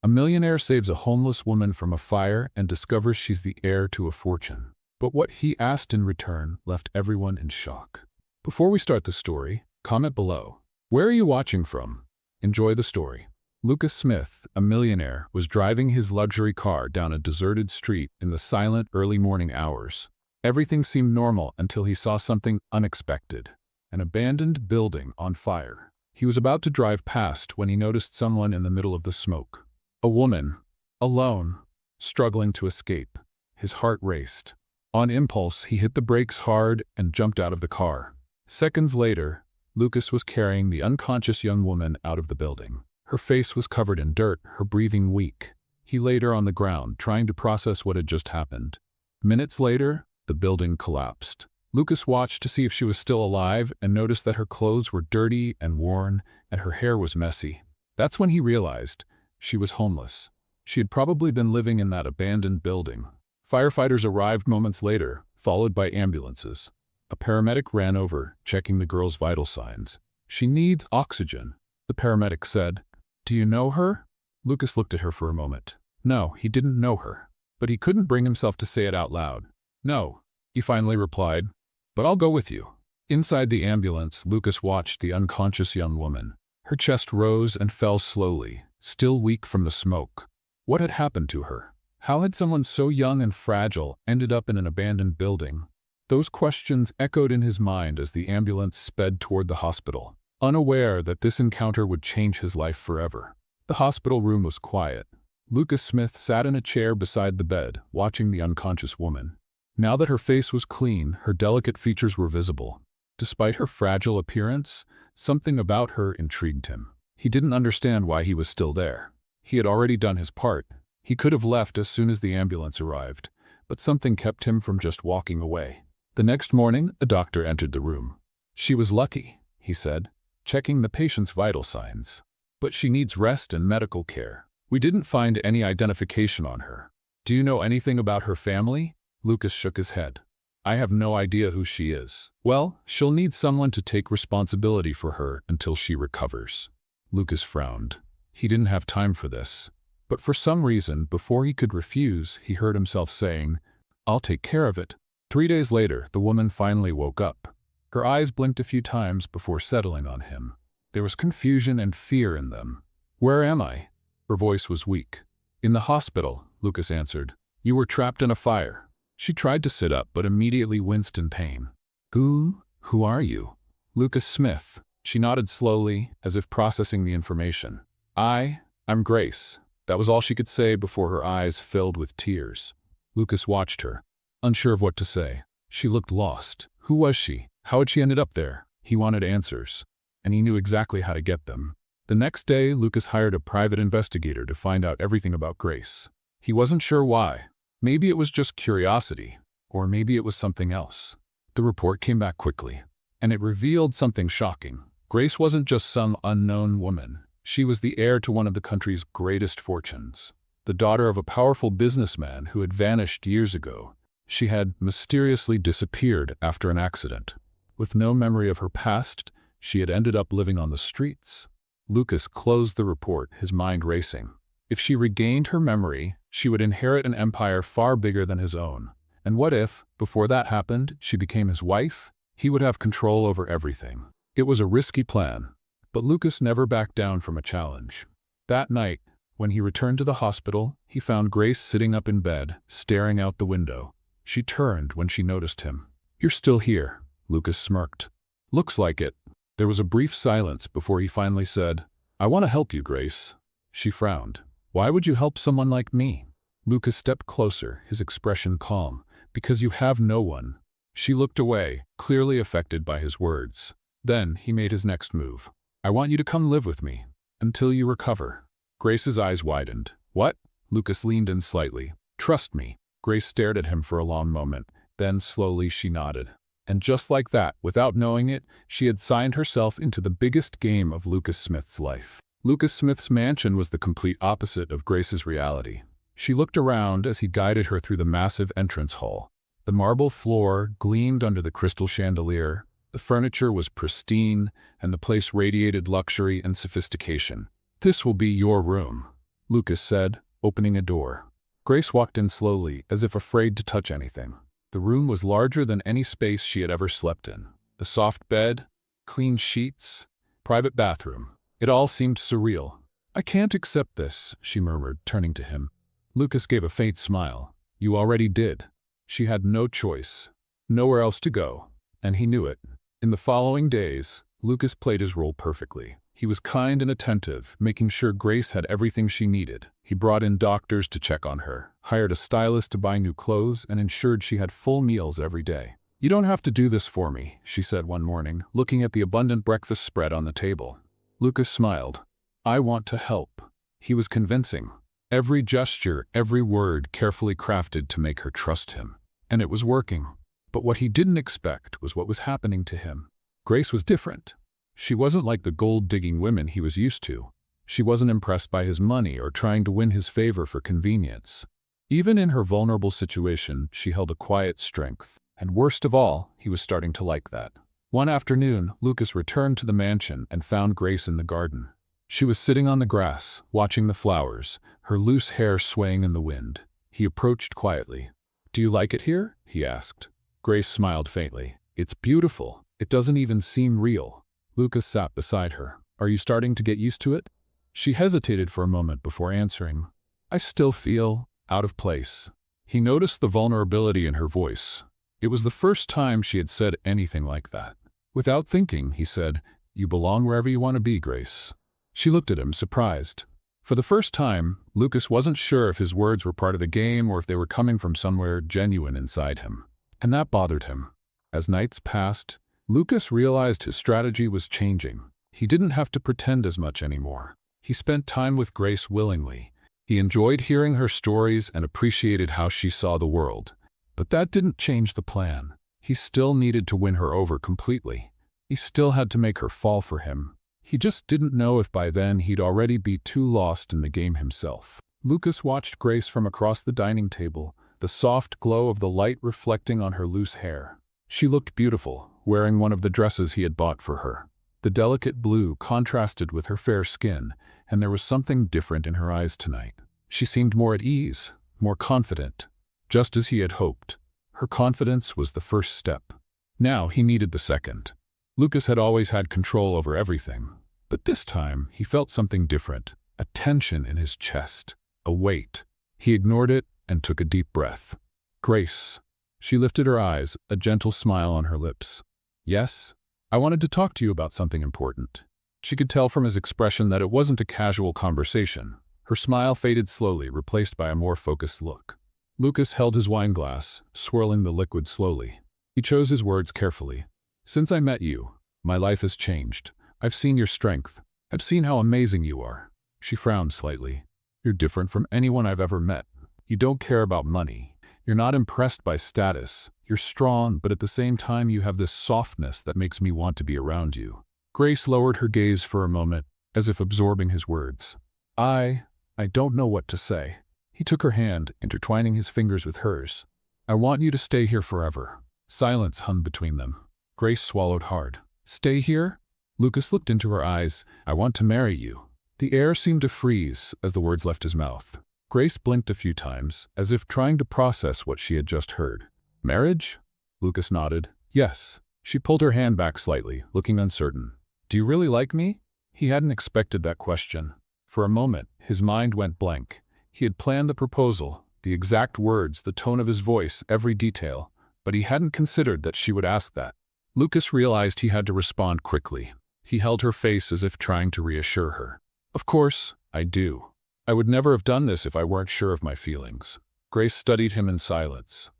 A millionaire saves a homeless woman from a fire and discovers she's the heir to a fortune. But what he asked in return left everyone in shock. Before we start the story, comment below. Where are you watching from? Enjoy the story. Lucas Smith, a millionaire, was driving his luxury car down a deserted street in the silent early morning hours. Everything seemed normal until he saw something unexpected: an abandoned building on fire. He was about to drive past when he noticed someone in the middle of the smoke. A woman, alone, struggling to escape. His heart raced. On impulse, he hit the brakes hard and jumped out of the car. Seconds later, Lucas was carrying the unconscious young woman out of the building. Her face was covered in dirt, her breathing weak. He laid her on the ground, trying to process what had just happened. Minutes later, the building collapsed. Lucas watched to see if she was still alive and noticed that her clothes were dirty and worn, and her hair was messy. That's when he realized she was homeless. She had probably been living in that abandoned building. Firefighters arrived moments later, followed by ambulances. A paramedic ran over, checking the girl's vital signs. "She needs oxygen," the paramedic said. "Do you know her?" Lucas looked at her for a moment. No, he didn't know her. But he couldn't bring himself to say it out loud. "No," he finally replied, "but I'll go with you." Inside the ambulance, Lucas watched the unconscious young woman. Her chest rose and fell slowly, still weak from the smoke. What had happened to her? How had someone so young and fragile ended up in an abandoned building? Those questions echoed in his mind as the ambulance sped toward the hospital, unaware that this encounter would change his life forever. The hospital room was quiet. Lucas Smith sat in a chair beside the bed, watching the unconscious woman. Now that her face was clean, her delicate features were visible. Despite her fragile appearance, something about her intrigued him. He didn't understand why he was still there. He had already done his part. He could have left as soon as the ambulance arrived, but something kept him from just walking away. The next morning, a doctor entered the room. "She was lucky," he said, checking the patient's vital signs. "But she needs rest and medical care. We didn't find any identification on her. Do you know anything about her family?" Lucas shook his head. "I have no idea who she is." "Well, she'll need someone to take responsibility for her until she recovers." Lucas frowned. He didn't have time for this. But for some reason, before he could refuse, he heard himself saying, "I'll take care of it." 3 days later, the woman finally woke up. Her eyes blinked a few times before settling on him. There was confusion and fear in them. "Where am I?" Her voice was weak. "In the hospital," Lucas answered. "You were trapped in a fire." She tried to sit up, but immediately winced in pain. Who are you?" "Lucas Smith." She nodded slowly, as if processing the information. I'm Grace." That was all she could say before her eyes filled with tears. Lucas watched her, unsure of what to say. She looked lost. Who was she? How had she ended up there? He wanted answers, and he knew exactly how to get them. The next day, Lucas hired a private investigator to find out everything about Grace. He wasn't sure why. Maybe it was just curiosity, or maybe it was something else. The report came back quickly, and it revealed something shocking. Grace wasn't just some unknown woman. She was the heir to one of the country's greatest fortunes. The daughter of a powerful businessman who had vanished years ago. She had mysteriously disappeared after an accident. With no memory of her past, she had ended up living on the streets. Lucas closed the report, his mind racing. If she regained her memory, she would inherit an empire far bigger than his own. And what if, before that happened, she became his wife? He would have control over everything. It was a risky plan, but Lucas never backed down from a challenge. That night, when he returned to the hospital, he found Grace sitting up in bed, staring out the window. She turned when she noticed him. "You're still here," Lucas smirked. "Looks like it." There was a brief silence before he finally said, "I want to help you, Grace." She frowned. "Why would you help someone like me?" Lucas stepped closer, his expression calm. "Because you have no one." She looked away, clearly affected by his words. Then he made his next move. "I want you to come live with me, until you recover." Grace's eyes widened. "What?" Lucas leaned in slightly. "Trust me." Grace stared at him for a long moment. Then slowly she nodded. And just like that, without knowing it, she had signed herself into the biggest game of Lucas Smith's life. Lucas Smith's mansion was the complete opposite of Grace's reality. She looked around as he guided her through the massive entrance hall. The marble floor gleamed under the crystal chandelier. The furniture was pristine, and the place radiated luxury and sophistication. "This will be your room." Lucas said, opening a door. Grace walked in slowly, as if afraid to touch anything. The room was larger than any space she had ever slept in. The soft bed, clean sheets, private bathroom. It all seemed surreal. "I can't accept this," she murmured, turning to him. Lucas gave a faint smile. "You already did." She had no choice, nowhere else to go, and he knew it. In the following days, Lucas played his role perfectly. He was kind and attentive, making sure Grace had everything she needed. He brought in doctors to check on her, hired a stylist to buy new clothes, and ensured she had full meals every day. "You don't have to do this for me," she said one morning, looking at the abundant breakfast spread on the table. Lucas smiled. "I want to help." He was convincing. Every gesture, every word carefully crafted to make her trust him. And it was working. But what he didn't expect was what was happening to him. Grace was different. She wasn't like the gold-digging women he was used to. She wasn't impressed by his money or trying to win his favor for convenience. Even in her vulnerable situation, she held a quiet strength. And worst of all, he was starting to like that. One afternoon, Lucas returned to the mansion and found Grace in the garden. She was sitting on the grass, watching the flowers, her loose hair swaying in the wind. He approached quietly. "Do you like it here?" he asked. Grace smiled faintly. "It's beautiful. It doesn't even seem real." Lucas sat beside her. "Are you starting to get used to it?" She hesitated for a moment before answering. "I still feel out of place." He noticed the vulnerability in her voice. It was the first time she had said anything like that. Without thinking, he said, "You belong wherever you want to be, Grace." She looked at him, surprised. For the first time, Lucas wasn't sure if his words were part of the game or if they were coming from somewhere genuine inside him. And that bothered him. As nights passed, Lucas realized his strategy was changing. He didn't have to pretend as much anymore. He spent time with Grace willingly. He enjoyed hearing her stories and appreciated how she saw the world. But that didn't change the plan. He still needed to win her over completely. He still had to make her fall for him. He just didn't know if by then he'd already be too lost in the game himself. Lucas watched Grace from across the dining table, the soft glow of the light reflecting on her loose hair. She looked beautiful, wearing one of the dresses he had bought for her. The delicate blue contrasted with her fair skin, and there was something different in her eyes tonight. She seemed more at ease, more confident. Just as he had hoped. Her confidence was the first step. Now he needed the second. Lucas had always had control over everything. But this time, he felt something different, a tension in his chest, a weight. He ignored it and took a deep breath. "Grace." She lifted her eyes, a gentle smile on her lips. "Yes? I wanted to talk to you about something important." She could tell from his expression that it wasn't a casual conversation. Her smile faded slowly, replaced by a more focused look. Lucas held his wine glass, swirling the liquid slowly. He chose his words carefully. "Since I met you, my life has changed. I've seen your strength. I've seen how amazing you are." She frowned slightly. "You're different from anyone I've ever met. You don't care about money. You're not impressed by status. You're strong, but at the same time you have this softness that makes me want to be around you." Grace lowered her gaze for a moment, as if absorbing his words. I don't know what to say." He took her hand, intertwining his fingers with hers. "I want you to stay here forever." Silence hung between them. Grace swallowed hard. "Stay here?" Lucas looked into her eyes. "I want to marry you." The air seemed to freeze as the words left his mouth. Grace blinked a few times, as if trying to process what she had just heard. "Marriage?" Lucas nodded. "Yes." She pulled her hand back slightly, looking uncertain. "Do you really like me?" He hadn't expected that question. For a moment, his mind went blank. He had planned the proposal, the exact words, the tone of his voice, every detail, but he hadn't considered that she would ask that. Lucas realized he had to respond quickly. He held her face as if trying to reassure her. "Of course, I do. I would never have done this if I weren't sure of my feelings." Grace studied him in silence.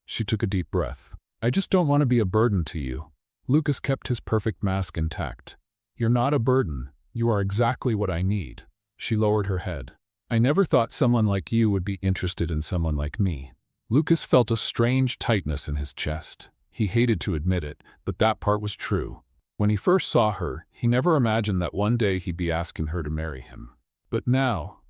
She took a deep breath. "I just don't want to be a burden to you." Lucas kept his perfect mask intact. "You're not a burden. You are exactly what I need." She lowered her head. "I never thought someone like you would be interested in someone like me." Lucas felt a strange tightness in his chest. He hated to admit it, but that part was true. When he first saw her, he never imagined that one day he'd be asking her to marry him. But now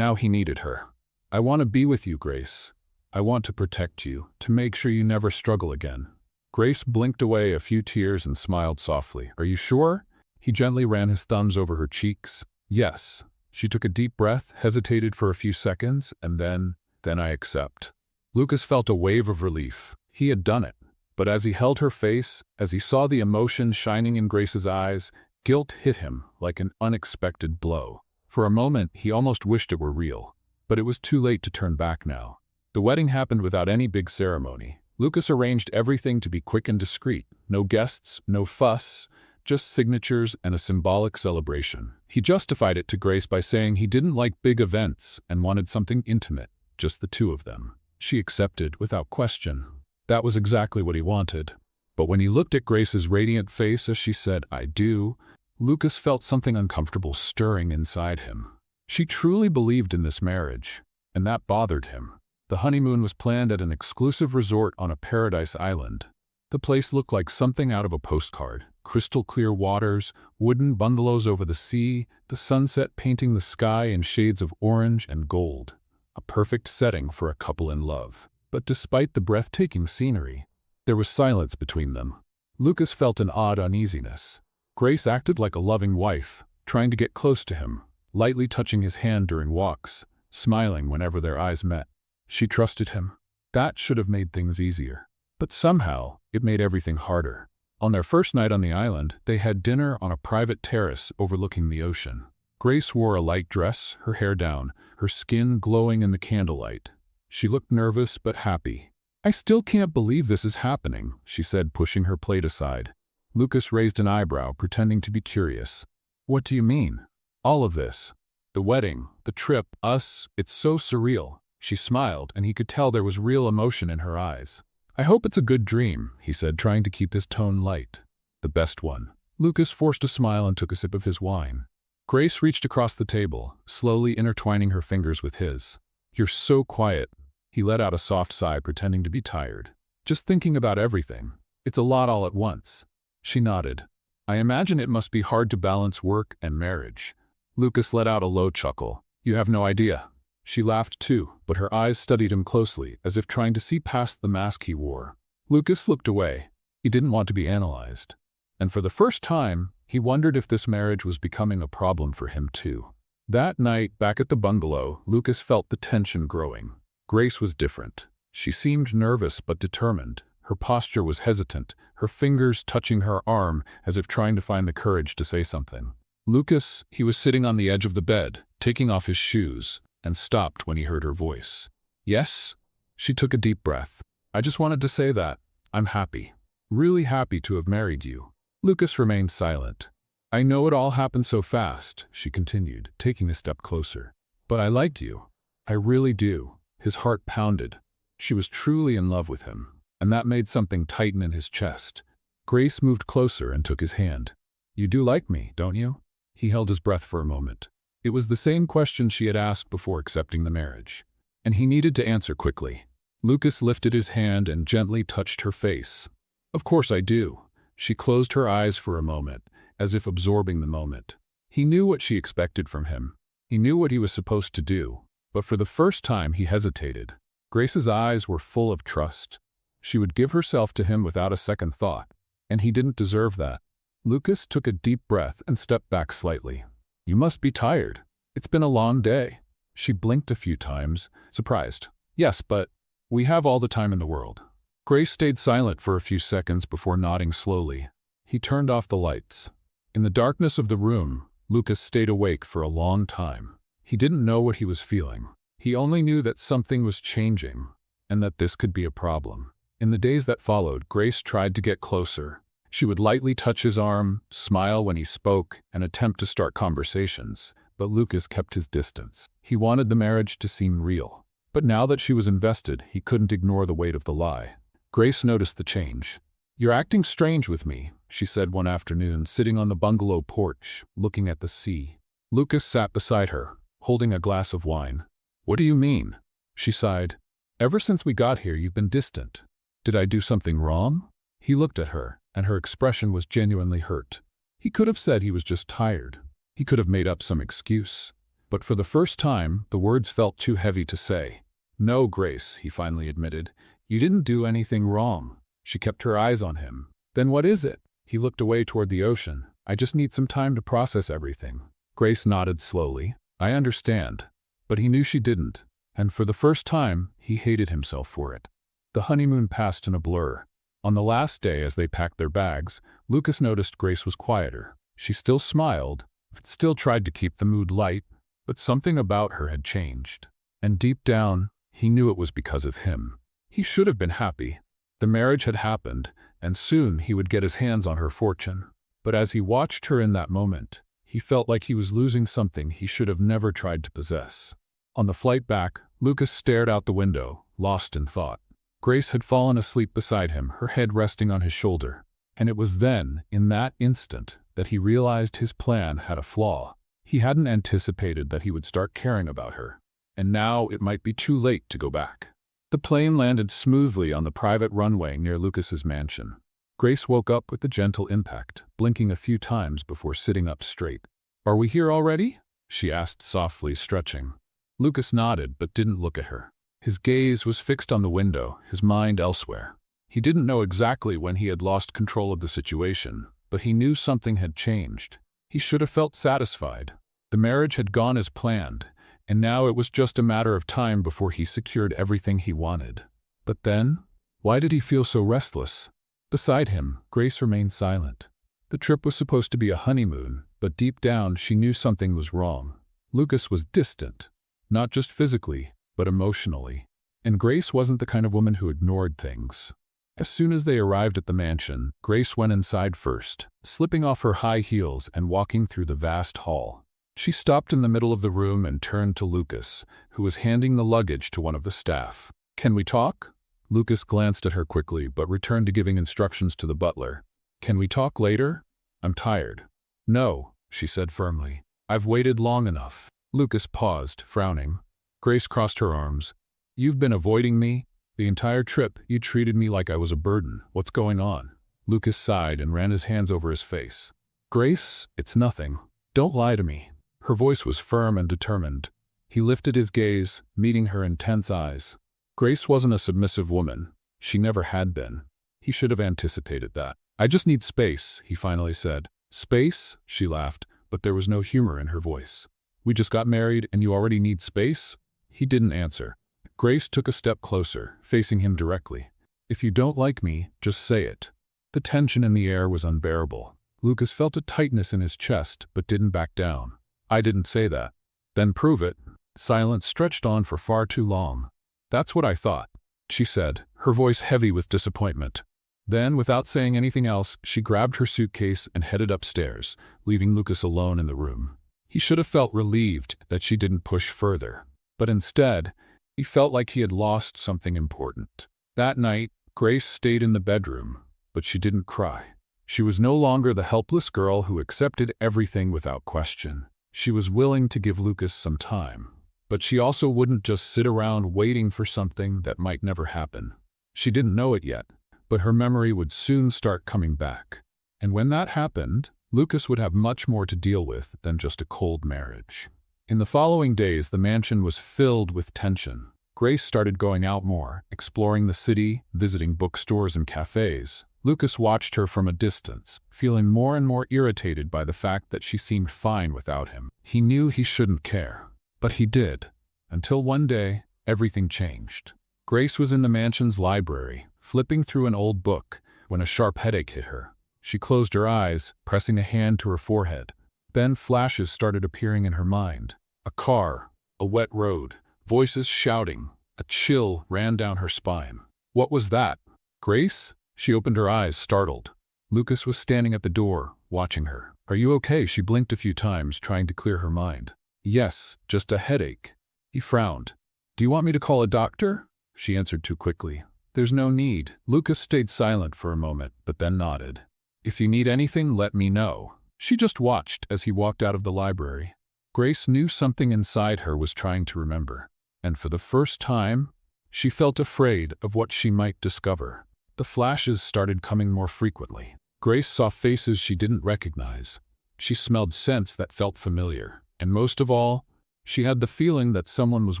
he needed her. "I want to be with you, Grace. I want to protect you, to make sure you never struggle again." Grace blinked away a few tears and smiled softly. "Are you sure?" He gently ran his thumbs over her cheeks. "Yes. She took a deep breath, hesitated for a few seconds, and then I accept. Lucas felt a wave of relief. He had done it. But as he held her face, as he saw the emotion shining in Grace's eyes, guilt hit him like an unexpected blow. For a moment, he almost wished it were real. But it was too late to turn back now. The wedding happened without any big ceremony. Lucas arranged everything to be quick and discreet. No guests, no fuss, just signatures and a symbolic celebration. He justified it to Grace by saying he didn't like big events and wanted something intimate, just the two of them. She accepted without question. That was exactly what he wanted. But when he looked at Grace's radiant face as she said, "I do," Lucas felt something uncomfortable stirring inside him. She truly believed in this marriage, and that bothered him. The honeymoon was planned at an exclusive resort on a paradise island. The place looked like something out of a postcard. Crystal clear waters, wooden bungalows over the sea, the sunset painting the sky in shades of orange and gold. A perfect setting for a couple in love. But despite the breathtaking scenery, there was silence between them. Lucas felt an odd uneasiness. Grace acted like a loving wife, trying to get close to him, lightly touching his hand during walks, smiling whenever their eyes met. She trusted him. That should have made things easier. But somehow, it made everything harder. On their first night on the island, they had dinner on a private terrace overlooking the ocean. Grace wore a light dress, her hair down, her skin glowing in the candlelight. She looked nervous but happy. "I still can't believe this is happening," she said, pushing her plate aside. Lucas raised an eyebrow, pretending to be curious. "What do you mean?" "All of this. The wedding, the trip, us, it's so surreal." She smiled, and he could tell there was real emotion in her eyes. "I hope it's a good dream," he said, trying to keep his tone light. "The best one." Lucas forced a smile and took a sip of his wine. Grace reached across the table, slowly intertwining her fingers with his. "You're so quiet." He let out a soft sigh, pretending to be tired. "Just thinking about everything. It's a lot all at once." She nodded. "I imagine it must be hard to balance work and marriage." Lucas let out a low chuckle. "You have no idea." She laughed too, but her eyes studied him closely, as if trying to see past the mask he wore. Lucas looked away. He didn't want to be analyzed. And for the first time, he wondered if this marriage was becoming a problem for him too. That night, back at the bungalow, Lucas felt the tension growing. Grace was different. She seemed nervous but determined. Her posture was hesitant, her fingers touching her arm as if trying to find the courage to say something. Lucas, he was sitting on the edge of the bed, taking off his shoes, and stopped when he heard her voice. "Yes?" She took a deep breath. "I just wanted to say that. I'm happy. Really happy to have married you." Lucas remained silent. "I know it all happened so fast," she continued, taking a step closer. "But I liked you. I really do." His heart pounded. She was truly in love with him, and that made something tighten in his chest. Grace moved closer and took his hand. "You do like me, don't you?" He held his breath for a moment. It was the same question she had asked before accepting the marriage, and he needed to answer quickly. Lucas lifted his hand and gently touched her face. "Of course I do." She closed her eyes for a moment, as if absorbing the moment. He knew what she expected from him. He knew what he was supposed to do, but for the first time he hesitated. Grace's eyes were full of trust. She would give herself to him without a second thought, and he didn't deserve that. Lucas took a deep breath and stepped back slightly. "You must be tired. It's been a long day." She blinked a few times, surprised. "Yes, but we have all the time in the world." Grace stayed silent for a few seconds before nodding slowly. He turned off the lights. In the darkness of the room, Lucas stayed awake for a long time. He didn't know what he was feeling. He only knew that something was changing, and that this could be a problem. In the days that followed, Grace tried to get closer. She would lightly touch his arm, smile when he spoke, and attempt to start conversations. But Lucas kept his distance. He wanted the marriage to seem real. But now that she was invested, he couldn't ignore the weight of the lie. Grace noticed the change. "You're acting strange with me," she said one afternoon, sitting on the bungalow porch, looking at the sea. Lucas sat beside her, holding a glass of wine. "What do you mean?" She sighed. "Ever since we got here, you've been distant. Did I do something wrong?" He looked at her, and her expression was genuinely hurt. He could have said he was just tired. He could have made up some excuse. But for the first time, the words felt too heavy to say. "No, Grace," he finally admitted. "You didn't do anything wrong." She kept her eyes on him. "Then what is it?" He looked away toward the ocean. "I just need some time to process everything." Grace nodded slowly. I understand. But he knew she didn't, and for the first time, he hated himself for it. The honeymoon passed in a blur. On the last day, as they packed their bags, Lucas noticed Grace was quieter. She still smiled, still tried to keep the mood light, but something about her had changed. And deep down, he knew it was because of him. He should have been happy. The marriage had happened, and soon he would get his hands on her fortune. But as he watched her in that moment, he felt like he was losing something he should have never tried to possess. On the flight back, Lucas stared out the window, lost in thought. Grace had fallen asleep beside him, her head resting on his shoulder. And it was then, in that instant, that he realized his plan had a flaw. He hadn't anticipated that he would start caring about her. And now it might be too late to go back. The plane landed smoothly on the private runway near Lucas's mansion. Grace woke up with a gentle impact, blinking a few times before sitting up straight. "Are we here already?" she asked softly, stretching. Lucas nodded but didn't look at her. His gaze was fixed on the window, his mind elsewhere. He didn't know exactly when he had lost control of the situation, but he knew something had changed. He should have felt satisfied. The marriage had gone as planned, and now it was just a matter of time before he secured everything he wanted. But then, why did he feel so restless? Beside him, Grace remained silent. The trip was supposed to be a honeymoon, but deep down she knew something was wrong. Lucas was distant, not just physically, but emotionally. And Grace wasn't the kind of woman who ignored things. As soon as they arrived at the mansion, Grace went inside first, slipping off her high heels and walking through the vast hall. She stopped in the middle of the room and turned to Lucas, who was handing the luggage to one of the staff. "Can we talk?" Lucas glanced at her quickly but returned to giving instructions to the butler. "Can we talk later? I'm tired." "No," she said firmly. "I've waited long enough." Lucas paused, frowning. Grace crossed her arms. "You've been avoiding me. The entire trip, you treated me like I was a burden. What's going on?" Lucas sighed and ran his hands over his face. "Grace, it's nothing. Don't lie to me." Her voice was firm and determined. He lifted his gaze, meeting her intense eyes. Grace wasn't a submissive woman. She never had been. He should have anticipated that. "I just need space," he finally said. "Space?" she laughed, but there was no humor in her voice. "We just got married and you already need space?" He didn't answer. Grace took a step closer, facing him directly. "If you don't like me, just say it." The tension in the air was unbearable. Lucas felt a tightness in his chest, but didn't back down. "I didn't say that." "Then prove it." Silence stretched on for far too long. "That's what I thought," she said, her voice heavy with disappointment. Then, without saying anything else, she grabbed her suitcase and headed upstairs, leaving Lucas alone in the room. He should have felt relieved that she didn't push further. But instead, he felt like he had lost something important. That night, Grace stayed in the bedroom, but she didn't cry. She was no longer the helpless girl who accepted everything without question. She was willing to give Lucas some time. But she also wouldn't just sit around waiting for something that might never happen. She didn't know it yet, but her memory would soon start coming back. And when that happened, Lucas would have much more to deal with than just a cold marriage. In the following days, the mansion was filled with tension. Grace started going out more, exploring the city, visiting bookstores and cafes. Lucas watched her from a distance, feeling more and more irritated by the fact that she seemed fine without him. He knew he shouldn't care. But he did, until one day, everything changed. Grace was in the mansion's library, flipping through an old book, when a sharp headache hit her. She closed her eyes, pressing a hand to her forehead. Then flashes started appearing in her mind. A car, a wet road, voices shouting. A chill ran down her spine. What was that? Grace? She opened her eyes, startled. Lucas was standing at the door, watching her. "Are you okay?" She blinked a few times, trying to clear her mind. "Yes, just a headache." He frowned. "Do you want me to call a doctor?" She answered too quickly. "There's no need." Lucas stayed silent for a moment, but then nodded. "If you need anything, let me know." She just watched as he walked out of the library. Grace knew something inside her was trying to remember. And for the first time, she felt afraid of what she might discover. The flashes started coming more frequently. Grace saw faces she didn't recognize. She smelled scents that felt familiar. And most of all, she had the feeling that someone was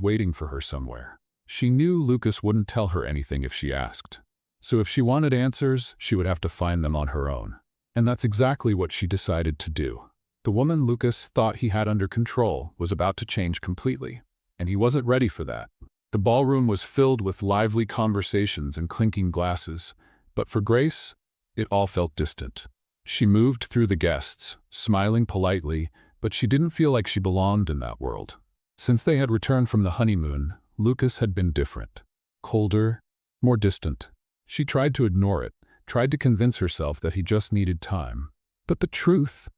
waiting for her somewhere. She knew Lucas wouldn't tell her anything if she asked. So if she wanted answers, she would have to find them on her own. And that's exactly what she decided to do. The woman Lucas thought he had under control was about to change completely, and he wasn't ready for that. The ballroom was filled with lively conversations and clinking glasses, but for Grace, it all felt distant. She moved through the guests, smiling politely, but she didn't feel like she belonged in that world. Since they had returned from the honeymoon, Lucas had been different. Colder, more distant. She tried to ignore it, tried to convince herself that he just needed time. But the truth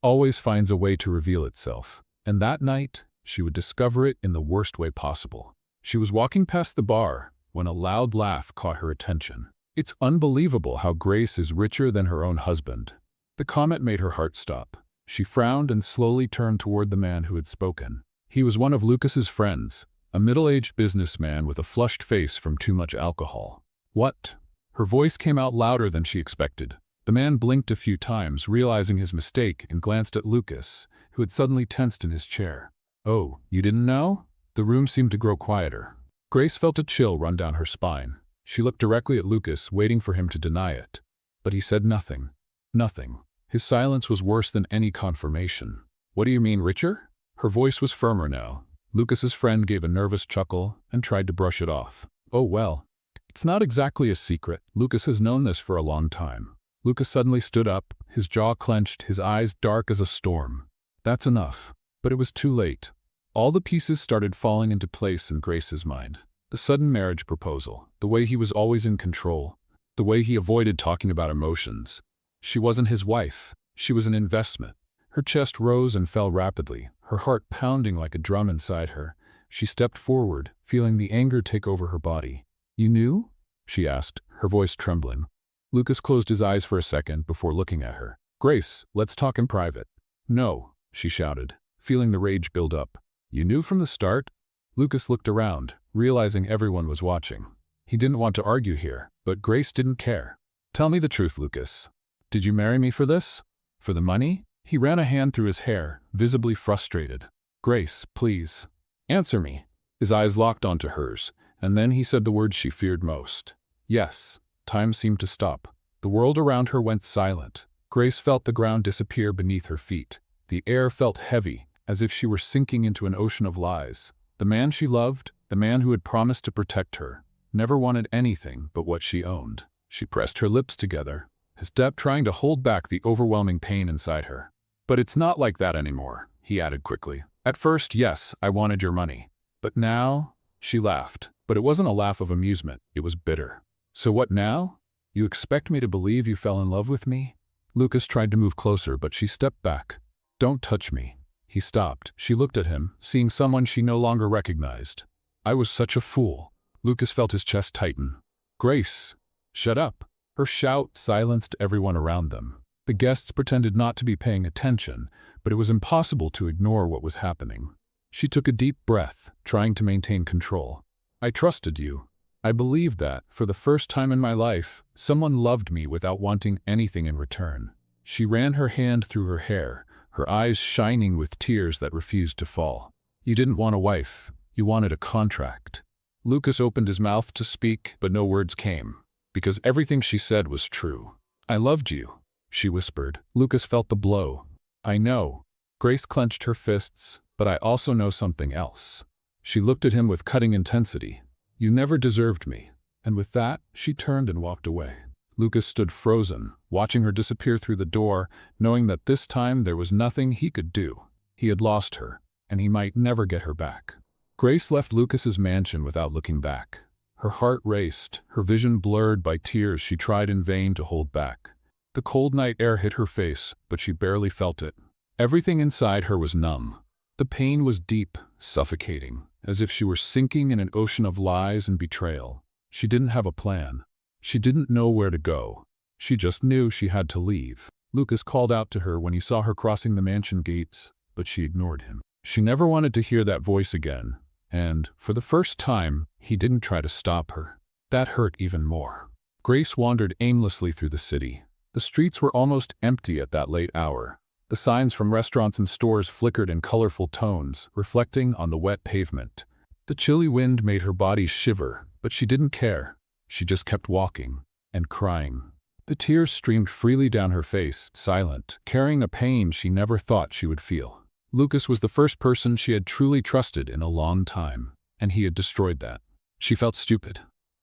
always finds a way to reveal itself. And that night, she would discover it in the worst way possible. She was walking past the bar when a loud laugh caught her attention. It's unbelievable how Grace is richer than her own husband. The comment made her heart stop. She frowned and slowly turned toward the man who had spoken. He was one of Lucas's friends, a middle-aged businessman with a flushed face from too much alcohol. What? Her voice came out louder than she expected. The man blinked a few times, realizing his mistake, and glanced at Lucas, who had suddenly tensed in his chair. Oh, you didn't know? The room seemed to grow quieter. Grace felt a chill run down her spine. She looked directly at Lucas, waiting for him to deny it. But he said nothing. Nothing. His silence was worse than any confirmation. What do you mean, richer? Her voice was firmer now. Lucas's friend gave a nervous chuckle and tried to brush it off. Oh well. It's not exactly a secret. Lucas has known this for a long time. Lucas suddenly stood up, his jaw clenched, his eyes dark as a storm. That's enough. But it was too late. All the pieces started falling into place in Grace's mind. The sudden marriage proposal, the way he was always in control, the way he avoided talking about emotions. She wasn't his wife. She was an investment. Her chest rose and fell rapidly, her heart pounding like a drum inside her. She stepped forward, feeling the anger take over her body. You knew? She asked, her voice trembling. Lucas closed his eyes for a second before looking at her. Grace, let's talk in private. No, she shouted, feeling the rage build up. You knew from the start? Lucas looked around, realizing everyone was watching. He didn't want to argue here, but Grace didn't care. Tell me the truth, Lucas. Did you marry me for this? For the money? He ran a hand through his hair, visibly frustrated. Grace, please. Answer me. His eyes locked onto hers, and then he said the words she feared most. Yes. Time seemed to stop. The world around her went silent. Grace felt the ground disappear beneath her feet. The air felt heavy, as if she were sinking into an ocean of lies. The man she loved, the man who had promised to protect her, never wanted anything but what she owned. She pressed her lips together, his step trying to hold back the overwhelming pain inside her. But it's not like that anymore, he added quickly. At first, yes, I wanted your money. But now, she laughed. But it wasn't a laugh of amusement, it was bitter. So what now? You expect me to believe you fell in love with me? Lucas tried to move closer, but she stepped back. Don't touch me. He stopped. She looked at him, seeing someone she no longer recognized. I was such a fool. Lucas felt his chest tighten. Grace, shut up. Her shout silenced everyone around them. The guests pretended not to be paying attention, but it was impossible to ignore what was happening. She took a deep breath, trying to maintain control. I trusted you. I believed that, for the first time in my life, someone loved me without wanting anything in return. She ran her hand through her hair, her eyes shining with tears that refused to fall. You didn't want a wife. You wanted a contract. Lucas opened his mouth to speak, but no words came, because everything she said was true. I loved you, she whispered. Lucas felt the blow. I know. Grace clenched her fists, but I also know something else. She looked at him with cutting intensity. You never deserved me. And with that, she turned and walked away. Lucas stood frozen, watching her disappear through the door, knowing that this time there was nothing he could do. He had lost her, and he might never get her back. Grace left Lucas's mansion without looking back. Her heart raced, her vision blurred by tears she tried in vain to hold back. The cold night air hit her face, but she barely felt it. Everything inside her was numb. The pain was deep, suffocating, as if she were sinking in an ocean of lies and betrayal. She didn't have a plan. She didn't know where to go. She just knew she had to leave. Lucas called out to her when he saw her crossing the mansion gates, but she ignored him. She never wanted to hear that voice again, and, for the first time, he didn't try to stop her. That hurt even more. Grace wandered aimlessly through the city. The streets were almost empty at that late hour. The signs from restaurants and stores flickered in colorful tones, reflecting on the wet pavement. The chilly wind made her body shiver, but she didn't care. She just kept walking and crying. The tears streamed freely down her face, silent, carrying a pain she never thought she would feel. Lucas was the first person she had truly trusted in a long time, and he had destroyed that. She felt stupid.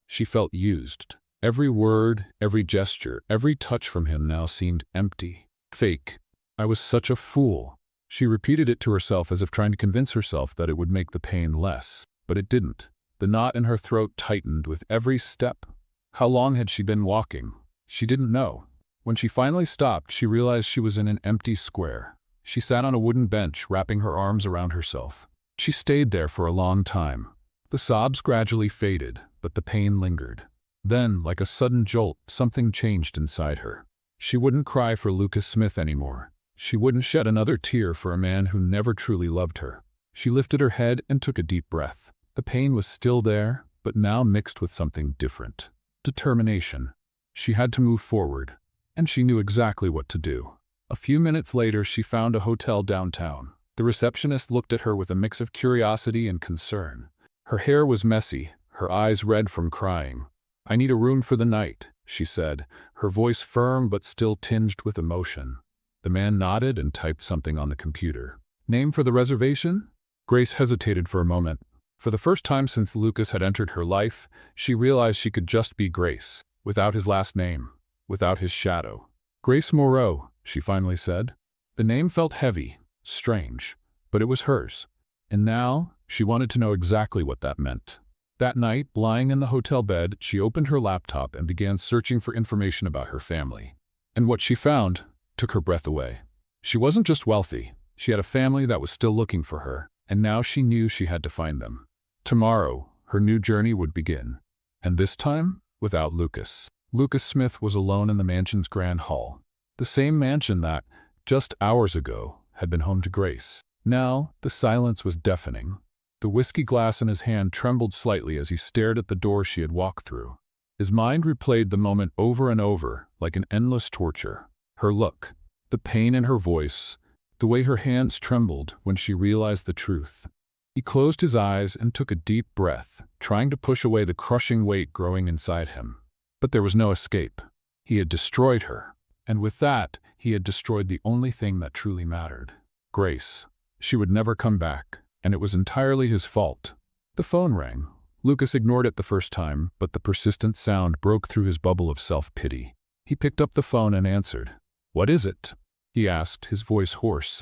She felt used. Every word, every gesture, every touch from him now seemed empty, fake. I was such a fool. She repeated it to herself as if trying to convince herself that it would make the pain less, but it didn't. The knot in her throat tightened with every step. How long had she been walking? She didn't know. When she finally stopped, she realized she was in an empty square. She sat on a wooden bench, wrapping her arms around herself. She stayed there for a long time. The sobs gradually faded, but the pain lingered. Then, like a sudden jolt, something changed inside her. She wouldn't cry for Lucas Smith anymore. She wouldn't shed another tear for a man who never truly loved her. She lifted her head and took a deep breath. The pain was still there, but now mixed with something different. Determination. She had to move forward, and she knew exactly what to do. A few minutes later, she found a hotel downtown. The receptionist looked at her with a mix of curiosity and concern. Her hair was messy, her eyes red from crying. "I need a room for the night," she said, her voice firm but still tinged with emotion. The man nodded and typed something on the computer. "Name for the reservation?" Grace hesitated for a moment. For the first time since Lucas had entered her life, she realized she could just be Grace, without his last name, without his shadow. "Grace Moreau," she finally said. The name felt heavy, strange, but it was hers. And now, she wanted to know exactly what that meant. That night, lying in the hotel bed, she opened her laptop and began searching for information about her family. And what she found took her breath away. She wasn't just wealthy. She had a family that was still looking for her, and now she knew she had to find them. Tomorrow, her new journey would begin. And this time, without Lucas. Lucas Smith was alone in the mansion's grand hall. The same mansion that, just hours ago, had been home to Grace. Now, the silence was deafening. The whiskey glass in his hand trembled slightly as he stared at the door she had walked through. His mind replayed the moment over and over, like an endless torture. Her look, the pain in her voice, the way her hands trembled when she realized the truth. He closed his eyes and took a deep breath, trying to push away the crushing weight growing inside him. But there was no escape. He had destroyed her. And with that, he had destroyed the only thing that truly mattered. Grace. She would never come back, and it was entirely his fault. The phone rang. Lucas ignored it the first time, but the persistent sound broke through his bubble of self-pity. He picked up the phone and answered. "What is it?" he asked, his voice hoarse.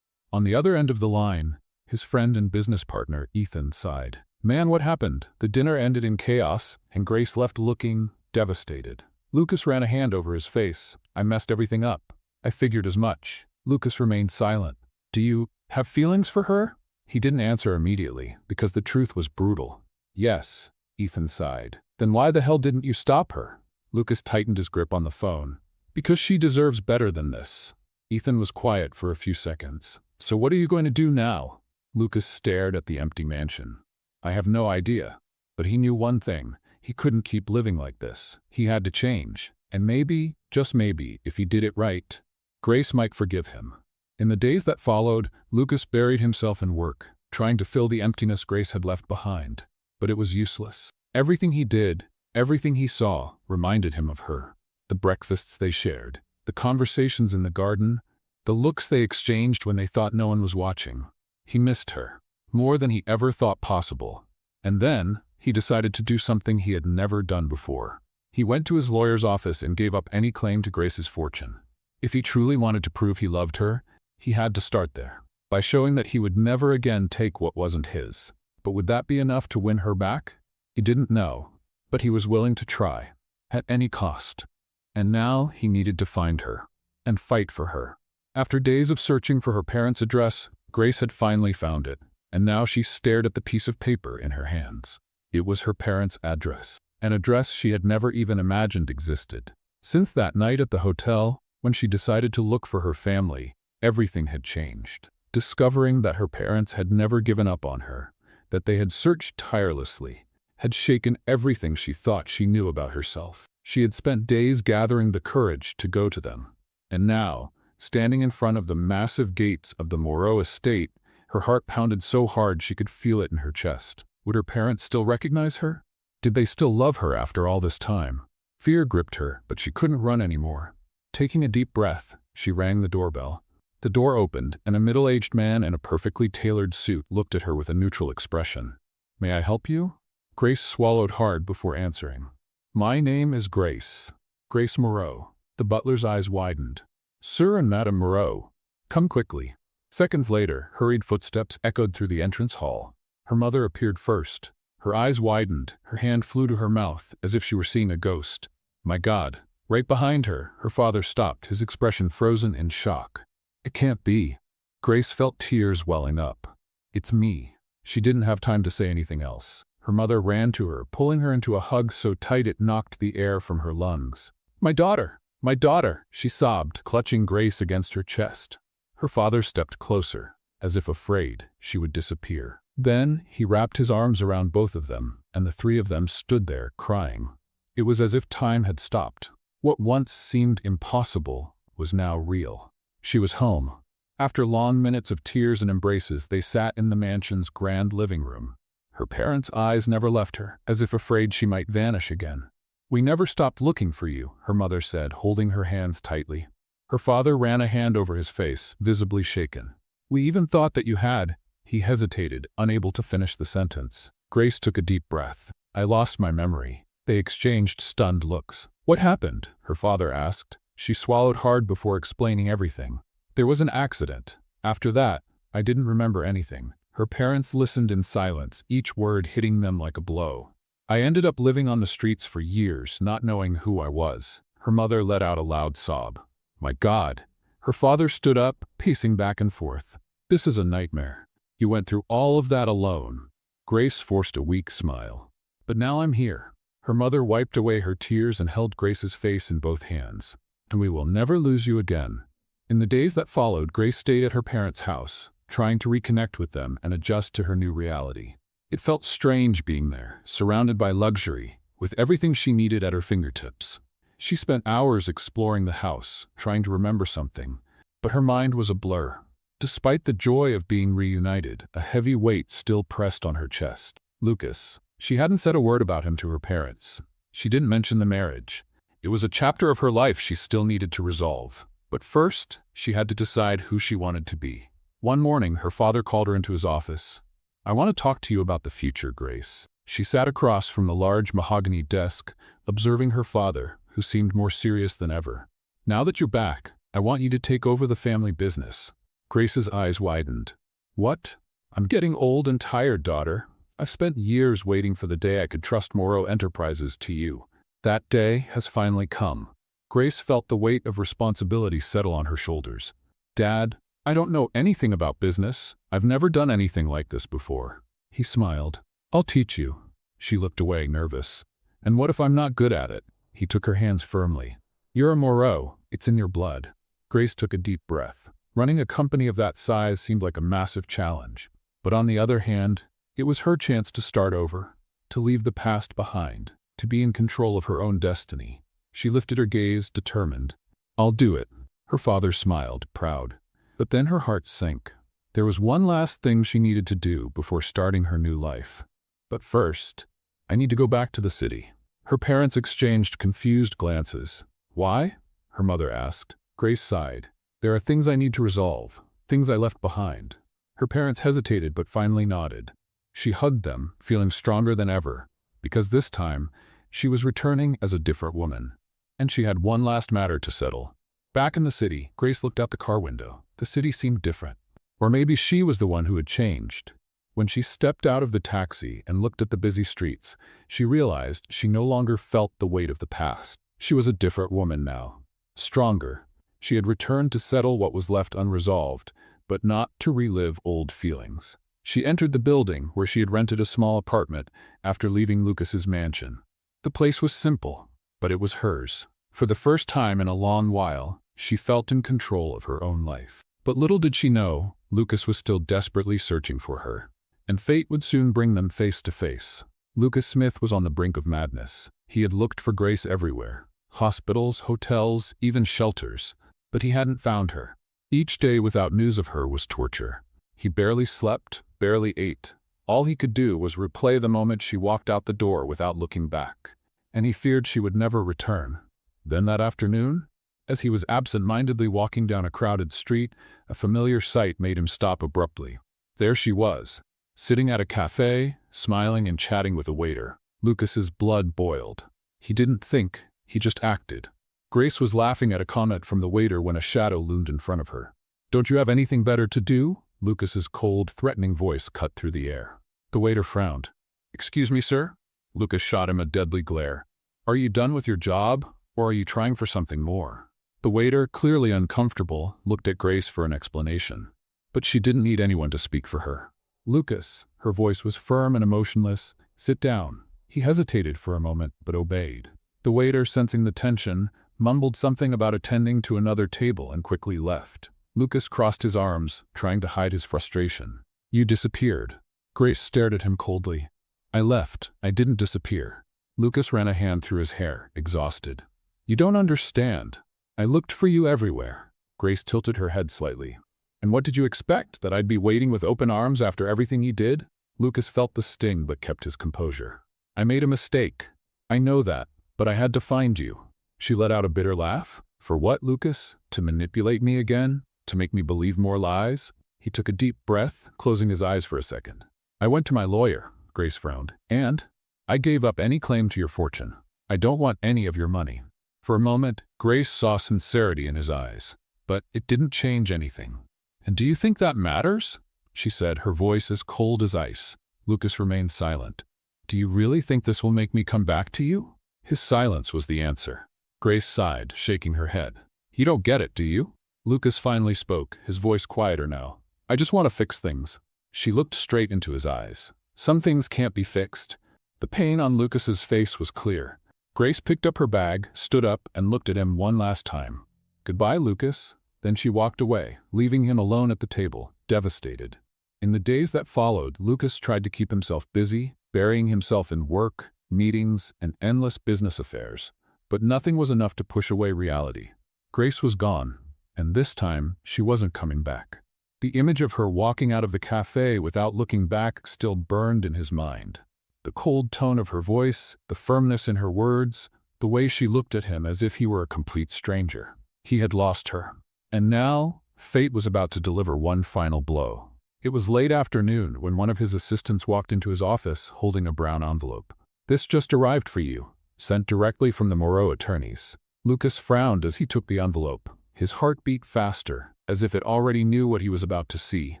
On the other end of the line, his friend and business partner, Ethan, sighed. "Man, what happened?" The dinner ended in chaos, and Grace left looking devastated. Lucas ran a hand over his face. "I messed everything up. I figured as much." Lucas remained silent. "Do you have feelings for her?" He didn't answer immediately, because the truth was brutal. "Yes," Ethan sighed. "Then why the hell didn't you stop her?" Lucas tightened his grip on the phone. "Because she deserves better than this." Ethan was quiet for a few seconds. "So what are you going to do now?" Lucas stared at the empty mansion. "I have no idea." But he knew one thing. He couldn't keep living like this. He had to change. And maybe, just maybe, if he did it right, Grace might forgive him. In the days that followed, Lucas buried himself in work, trying to fill the emptiness Grace had left behind. But it was useless. Everything he did, everything he saw, reminded him of her. The breakfasts they shared, the conversations in the garden, the looks they exchanged when they thought no one was watching. He missed her, more than he ever thought possible. And then, he decided to do something he had never done before. He went to his lawyer's office and gave up any claim to Grace's fortune. If he truly wanted to prove he loved her, he had to start there, by showing that he would never again take what wasn't his. But would that be enough to win her back? He didn't know, but he was willing to try, at any cost. And now he needed to find her, and fight for her. After days of searching for her parents' address, Grace had finally found it, and now she stared at the piece of paper in her hands. It was her parents' address, an address she had never even imagined existed. Since that night at the hotel, when she decided to look for her family, everything had changed. Discovering that her parents had never given up on her, that they had searched tirelessly, had shaken everything she thought she knew about herself. She had spent days gathering the courage to go to them. And now, standing in front of the massive gates of the Moreau estate, her heart pounded so hard she could feel it in her chest. Would her parents still recognize her? Did they still love her after all this time? Fear gripped her, but she couldn't run anymore. Taking a deep breath, she rang the doorbell. The door opened, and a middle-aged man in a perfectly tailored suit looked at her with a neutral expression. "May I help you?" Grace swallowed hard before answering. "My name is Grace. Grace Moreau." The butler's eyes widened. "Sir and Madame Moreau, come quickly." Seconds later, hurried footsteps echoed through the entrance hall. Her mother appeared first. Her eyes widened, her hand flew to her mouth, as if she were seeing a ghost. My God! Right behind her, her father stopped, his expression frozen in shock. "It can't be." Grace felt tears welling up. "It's me." She didn't have time to say anything else. Her mother ran to her, pulling her into a hug so tight it knocked the air from her lungs. "My daughter! My daughter!" she sobbed, clutching Grace against her chest. Her father stepped closer, as if afraid she would disappear. Then he wrapped his arms around both of them, and the three of them stood there, crying. It was as if time had stopped. What once seemed impossible was now real. She was home. After long minutes of tears and embraces, they sat in the mansion's grand living room. Her parents' eyes never left her, as if afraid she might vanish again. "We never stopped looking for you," her mother said, holding her hands tightly. Her father ran a hand over his face, visibly shaken. "We even thought that you had—" He hesitated, unable to finish the sentence. Grace took a deep breath. "I lost my memory." They exchanged stunned looks. "What happened?" her father asked. She swallowed hard before explaining everything. "There was an accident. After that, I didn't remember anything." Her parents listened in silence, each word hitting them like a blow. "I ended up living on the streets for years, not knowing who I was." Her mother let out a loud sob. "My God!" Her father stood up, pacing back and forth. "This is a nightmare. You went through all of that alone." Grace forced a weak smile. "But now I'm here." Her mother wiped away her tears and held Grace's face in both hands. "And we will never lose you again." In the days that followed, Grace stayed at her parents' house, trying to reconnect with them and adjust to her new reality. It felt strange being there, surrounded by luxury, with everything she needed at her fingertips. She spent hours exploring the house, trying to remember something, but her mind was a blur. Despite the joy of being reunited, a heavy weight still pressed on her chest. Lucas. She hadn't said a word about him to her parents. She didn't mention the marriage. It was a chapter of her life she still needed to resolve. But first, she had to decide who she wanted to be. One morning, her father called her into his office. "I want to talk to you about the future, Grace." She sat across from the large mahogany desk, observing her father, who seemed more serious than ever. "Now that you're back, I want you to take over the family business." Grace's eyes widened. "What? I'm getting old and tired, daughter. I've spent years waiting for the day I could trust Moreau Enterprises to you. That day has finally come." Grace felt the weight of responsibility settle on her shoulders. "Dad, I don't know anything about business. I've never done anything like this before." He smiled. "I'll teach you." She looked away, nervous. "And what if I'm not good at it?" He took her hands firmly. "You're a Moreau. It's in your blood." Grace took a deep breath. Running a company of that size seemed like a massive challenge. But on the other hand, it was her chance to start over, to leave the past behind, to be in control of her own destiny. She lifted her gaze, determined. "I'll do it." Her father smiled, proud. But then her heart sank. There was one last thing she needed to do before starting her new life. "But first, I need to go back to the city." Her parents exchanged confused glances. "Why?" her mother asked. Grace sighed. "There are things I need to resolve, things I left behind." Her parents hesitated but finally nodded. She hugged them, feeling stronger than ever, because this time, she was returning as a different woman. And she had one last matter to settle. Back in the city, Grace looked out the car window. The city seemed different. Or maybe she was the one who had changed. When she stepped out of the taxi and looked at the busy streets, she realized she no longer felt the weight of the past. She was a different woman now. Stronger. She had returned to settle what was left unresolved, but not to relive old feelings. She entered the building where she had rented a small apartment after leaving Lucas's mansion. The place was simple, but it was hers. For the first time in a long while, she felt in control of her own life. But little did she know, Lucas was still desperately searching for her. And fate would soon bring them face to face. Lucas Smith was on the brink of madness. He had looked for Grace everywhere. Hospitals, hotels, even shelters. But he hadn't found her. Each day without news of her was torture. He barely slept, barely ate. All he could do was replay the moment she walked out the door without looking back. and he feared she would never return. Then that afternoon, as he was absent-mindedly walking down a crowded street, a familiar sight made him stop abruptly. There she was, sitting at a cafe, smiling and chatting with a waiter. Lucas's blood boiled. He didn't think, he just acted. Grace was laughing at a comment from the waiter when a shadow loomed in front of her. "Don't you have anything better to do?" Lucas's cold, threatening voice cut through the air. The waiter frowned. "Excuse me, sir?" Lucas shot him a deadly glare. "Are you done with your job, or are you trying for something more?" The waiter, clearly uncomfortable, looked at Grace for an explanation. But she didn't need anyone to speak for her. "Lucas," her voice was firm and emotionless, "sit down." He hesitated for a moment, but obeyed. The waiter, sensing the tension, mumbled something about attending to another table and quickly left. Lucas crossed his arms, trying to hide his frustration. "You disappeared." Grace stared at him coldly. "I left. I didn't disappear." Lucas ran a hand through his hair, exhausted. "You don't understand. I looked for you everywhere." Grace tilted her head slightly. "And what did you expect, that I'd be waiting with open arms after everything you did?" Lucas felt the sting but kept his composure. "I made a mistake. I know that, but I had to find you." She let out a bitter laugh. "For what, Lucas? To manipulate me again? To make me believe more lies?" He took a deep breath, closing his eyes for a second. "I went to my lawyer," Grace frowned, "and I gave up any claim to your fortune. I don't want any of your money." For a moment, Grace saw sincerity in his eyes, but it didn't change anything. "And do you think that matters?" she said, her voice as cold as ice. Lucas remained silent. "Do you really think this will make me come back to you?" His silence was the answer. Grace sighed, shaking her head. "You don't get it, do you?" Lucas finally spoke, his voice quieter now. "I just want to fix things." She looked straight into his eyes. "Some things can't be fixed." The pain on Lucas's face was clear. Grace picked up her bag, stood up, and looked at him one last time. "Goodbye, Lucas." Then she walked away, leaving him alone at the table, devastated. In the days that followed, Lucas tried to keep himself busy, burying himself in work, meetings, and endless business affairs. But nothing was enough to push away reality. Grace was gone, and this time she wasn't coming back. The image of her walking out of the cafe without looking back still burned in his mind. The cold tone of her voice, the firmness in her words, the way she looked at him as if he were a complete stranger. He had lost her. And now, fate was about to deliver one final blow. It was late afternoon when one of his assistants walked into his office holding a brown envelope. "This just arrived for you, sent directly from the Moreau attorneys." Lucas frowned as he took the envelope. His heart beat faster, as if it already knew what he was about to see.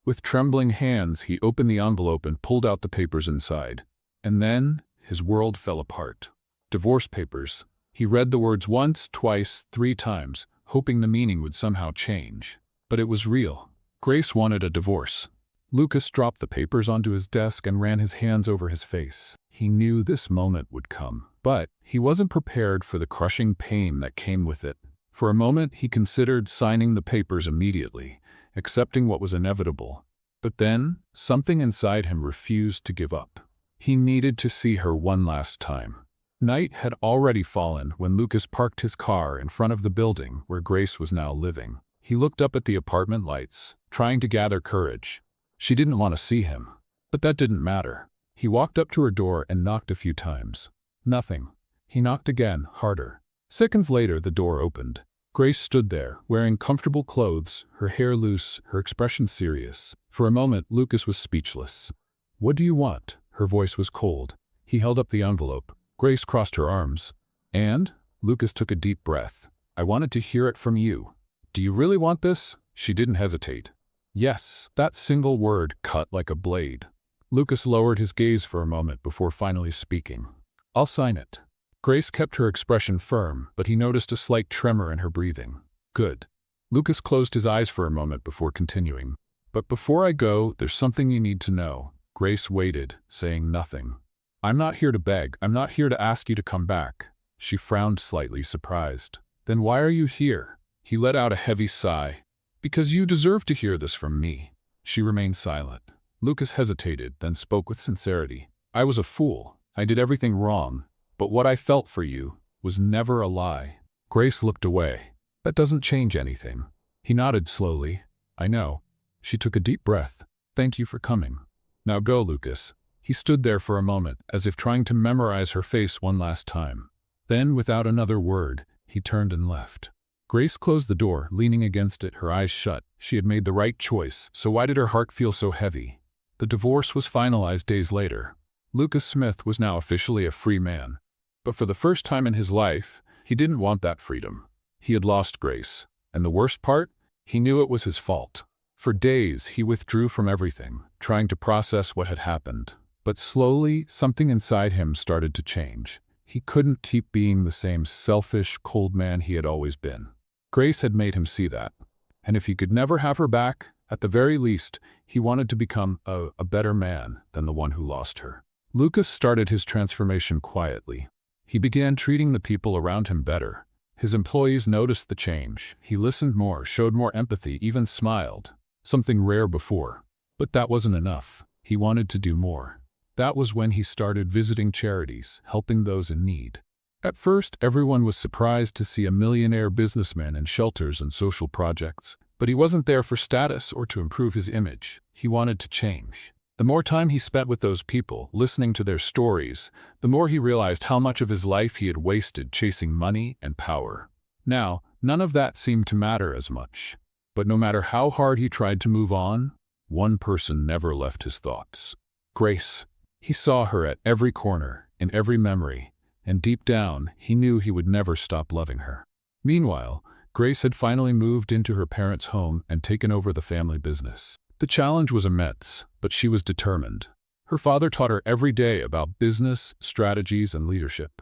With trembling hands, he opened the envelope and pulled out the papers inside. And then, his world fell apart. Divorce papers. He read the words once, twice, 3 times, hoping the meaning would somehow change. But it was real. Grace wanted a divorce. Lucas dropped the papers onto his desk and ran his hands over his face. He knew this moment would come, but he wasn't prepared for the crushing pain that came with it. For a moment, he considered signing the papers immediately, accepting what was inevitable. But then, something inside him refused to give up. He needed to see her one last time. Night had already fallen when Lucas parked his car in front of the building where Grace was now living. He looked up at the apartment lights, trying to gather courage. She didn't want to see him, but that didn't matter. He walked up to her door and knocked a few times. Nothing. He knocked again, harder. Seconds later, the door opened. Grace stood there, wearing comfortable clothes, her hair loose, her expression serious. For a moment, Lucas was speechless. "What do you want?" Her voice was cold. He held up the envelope. Grace crossed her arms. "And?" Lucas took a deep breath. "I wanted to hear it from you." "Do you really want this?" She didn't hesitate. "Yes." That single word cut like a blade. Lucas lowered his gaze for a moment before finally speaking. "I'll sign it." Grace kept her expression firm, but he noticed a slight tremor in her breathing. "Good." Lucas closed his eyes for a moment before continuing. "But before I go, there's something you need to know." Grace waited, saying nothing. "I'm not here to beg. I'm not here to ask you to come back." She frowned slightly, surprised. "Then why are you here?" He let out a heavy sigh. "Because you deserve to hear this from me." She remained silent. Lucas hesitated, then spoke with sincerity. "I was a fool. I did everything wrong. But what I felt for you was never a lie." Grace looked away. "That doesn't change anything." He nodded slowly. "I know." She took a deep breath. "Thank you for coming." "Now go, Lucas." He stood there for a moment, as if trying to memorize her face one last time. Then, without another word, he turned and left. Grace closed the door, leaning against it, her eyes shut. She had made the right choice, so why did her heart feel so heavy? The divorce was finalized days later. Lucas Smith was now officially a free man. But for the first time in his life, he didn't want that freedom. He had lost Grace. And the worst part? He knew it was his fault. For days, he withdrew from everything, trying to process what had happened. But slowly, something inside him started to change. He couldn't keep being the same selfish, cold man he had always been. Grace had made him see that. And if he could never have her back, at the very least, he wanted to become a better man than the one who lost her. Lucas started his transformation quietly. He began treating the people around him better. His employees noticed the change. He listened more, showed more empathy, even smiled. Something rare before. But that wasn't enough. He wanted to do more. That was when he started visiting charities, helping those in need. At first, everyone was surprised to see a millionaire businessman in shelters and social projects. But he wasn't there for status or to improve his image. He wanted to change. The more time he spent with those people, listening to their stories, the more he realized how much of his life he had wasted chasing money and power. Now, none of that seemed to matter as much. But no matter how hard he tried to move on, one person never left his thoughts. Grace. He saw her at every corner, in every memory, and deep down, he knew he would never stop loving her. Meanwhile, Grace had finally moved into her parents' home and taken over the family business. The challenge was immense, but she was determined. Her father taught her every day about business, strategies, and leadership.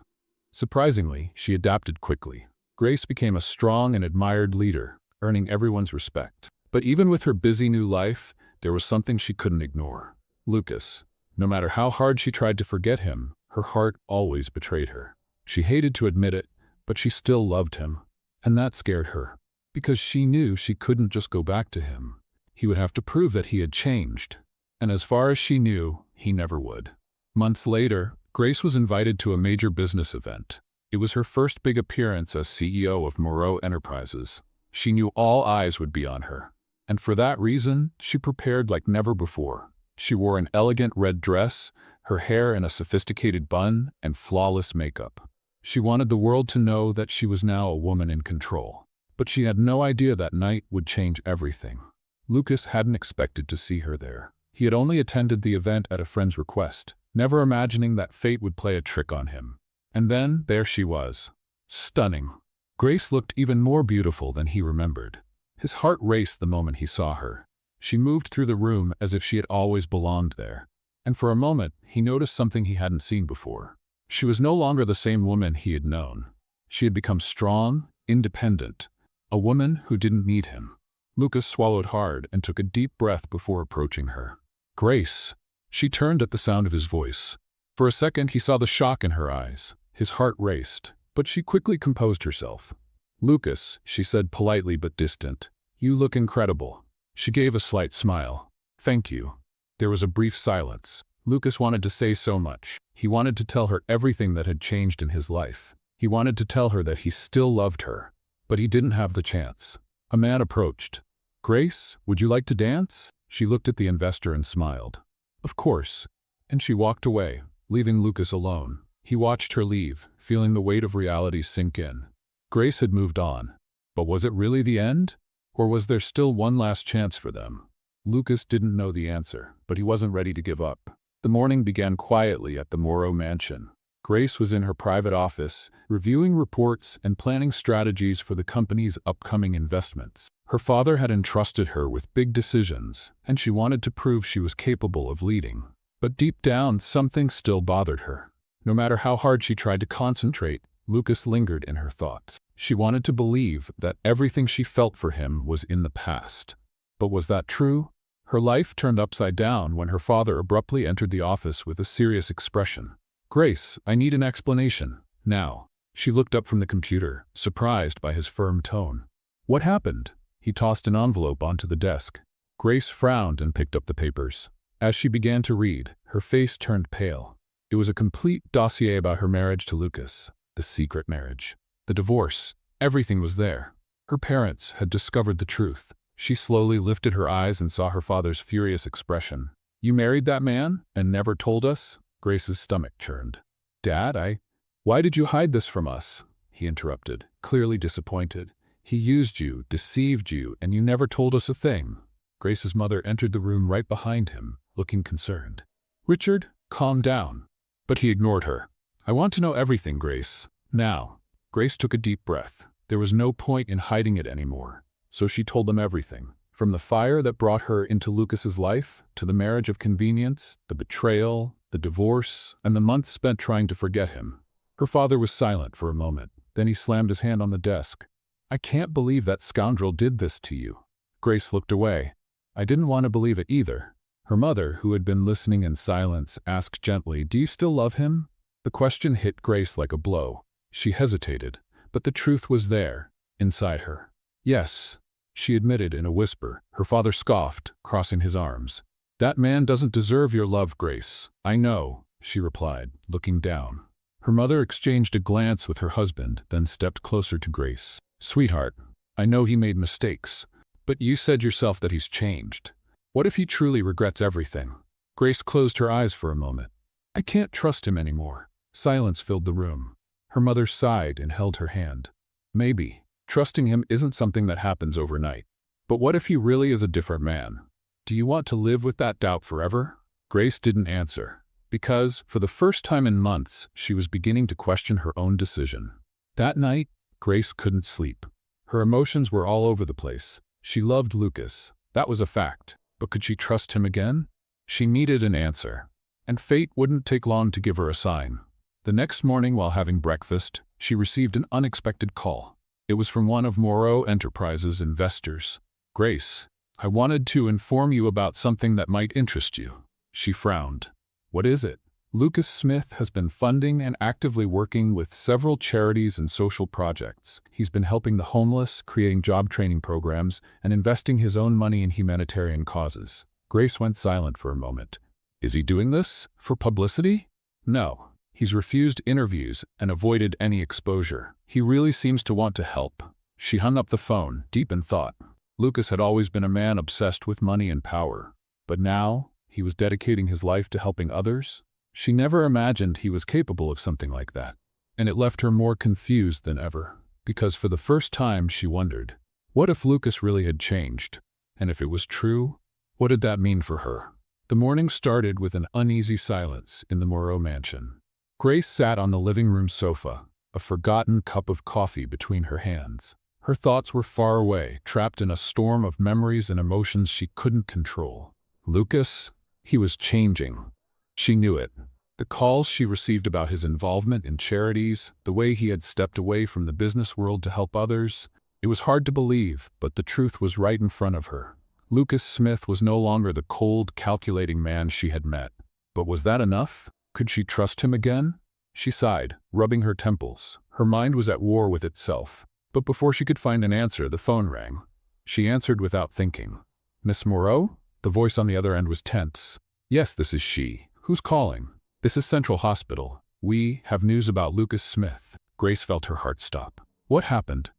Surprisingly, she adapted quickly. Grace became a strong and admired leader, earning everyone's respect. But even with her busy new life, there was something she couldn't ignore. Lucas. No matter how hard she tried to forget him, her heart always betrayed her. She hated to admit it, but she still loved him. And that scared her, because she knew she couldn't just go back to him. He would have to prove that he had changed. And as far as she knew, he never would. Months later, Grace was invited to a major business event. It was her first big appearance as CEO of Moreau Enterprises. She knew all eyes would be on her. And for that reason, she prepared like never before. She wore an elegant red dress, her hair in a sophisticated bun, and flawless makeup. She wanted the world to know that she was now a woman in control. But she had no idea that night would change everything. Lucas hadn't expected to see her there. He had only attended the event at a friend's request, never imagining that fate would play a trick on him. And then, there she was. Stunning. Grace looked even more beautiful than he remembered. His heart raced the moment he saw her. She moved through the room as if she had always belonged there. And for a moment, he noticed something he hadn't seen before. She was no longer the same woman he had known. She had become strong, independent, a woman who didn't need him. Lucas swallowed hard and took a deep breath before approaching her. Grace. She turned at the sound of his voice. For a second, he saw the shock in her eyes. His heart raced, but she quickly composed herself. Lucas, she said politely but distant, you look incredible. She gave a slight smile. Thank you. There was a brief silence. Lucas wanted to say so much. He wanted to tell her everything that had changed in his life. He wanted to tell her that he still loved her. But he didn't have the chance. A man approached. Grace, would you like to dance? She looked at the investor and smiled. Of course. And she walked away, leaving Lucas alone. He watched her leave, feeling the weight of reality sink in. Grace had moved on. But was it really the end? Or was there still one last chance for them? Lucas didn't know the answer, but he wasn't ready to give up. The morning began quietly at the Moreau mansion. Grace was in her private office, reviewing reports and planning strategies for the company's upcoming investments. Her father had entrusted her with big decisions, and she wanted to prove she was capable of leading. But deep down, something still bothered her. No matter how hard she tried to concentrate, Lucas lingered in her thoughts. She wanted to believe that everything she felt for him was in the past. But was that true? Her life turned upside down when her father abruptly entered the office with a serious expression. Grace, I need an explanation. Now. She looked up from the computer, surprised by his firm tone. What happened? He tossed an envelope onto the desk. Grace frowned and picked up the papers. As she began to read, her face turned pale. It was a complete dossier about her marriage to Lucas. The secret marriage. The divorce. Everything was there. Her parents had discovered the truth. She slowly lifted her eyes and saw her father's furious expression. You married that man and never told us? Grace's stomach churned. Dad, why did you hide this from us? He interrupted, clearly disappointed. He used you, deceived you, and you never told us a thing. Grace's mother entered the room right behind him, looking concerned. Richard, calm down. But he ignored her. I want to know everything, Grace. Now. Grace took a deep breath. There was no point in hiding it anymore. So she told them everything. From the fire that brought her into Lucas's life, to the marriage of convenience, the betrayal, the divorce, and the months spent trying to forget him. Her father was silent for a moment. Then he slammed his hand on the desk. I can't believe that scoundrel did this to you. Grace looked away. I didn't want to believe it either. Her mother, who had been listening in silence, asked gently, Do you still love him? The question hit Grace like a blow. She hesitated, but the truth was there, inside her. Yes, she admitted in a whisper. Her father scoffed, crossing his arms. That man doesn't deserve your love, Grace. I know, she replied, looking down. Her mother exchanged a glance with her husband, then stepped closer to Grace. Sweetheart, I know he made mistakes, but you said yourself that he's changed. What if he truly regrets everything? Grace closed her eyes for a moment. I can't trust him anymore. Silence filled the room. Her mother sighed and held her hand. Maybe. Trusting him isn't something that happens overnight. But what if he really is a different man? Do you want to live with that doubt forever? Grace didn't answer, because, for the first time in months, she was beginning to question her own decision. That night, Grace couldn't sleep. Her emotions were all over the place. She loved Lucas. That was a fact. But could she trust him again? She needed an answer. And fate wouldn't take long to give her a sign. The next morning, while having breakfast, she received an unexpected call. It was from one of Moreau Enterprises' investors. Grace, I wanted to inform you about something that might interest you. She frowned. What is it? Lucas Smith has been funding and actively working with several charities and social projects. He's been helping the homeless, creating job training programs, and investing his own money in humanitarian causes. Grace went silent for a moment. Is he doing this for publicity? No. He's refused interviews and avoided any exposure. He really seems to want to help. She hung up the phone, deep in thought. Lucas had always been a man obsessed with money and power. But now, he was dedicating his life to helping others? She never imagined he was capable of something like that. And it left her more confused than ever. Because for the first time, she wondered, what if Lucas really had changed? And if it was true, what did that mean for her? The morning started with an uneasy silence in the Moreau mansion. Grace sat on the living room sofa, a forgotten cup of coffee between her hands. Her thoughts were far away, trapped in a storm of memories and emotions she couldn't control. Lucas, he was changing. She knew it. The calls she received about his involvement in charities, the way he had stepped away from the business world to help others, it was hard to believe, but the truth was right in front of her. Lucas Smith was no longer the cold, calculating man she had met. But was that enough? Could she trust him again? She sighed, rubbing her temples. Her mind was at war with itself. But before she could find an answer, the phone rang. She answered without thinking. Miss Moreau? The voice on the other end was tense. Yes, this is she. Who's calling? This is Central Hospital. We have news about Lucas Smith. Grace felt her heart stop. What happened?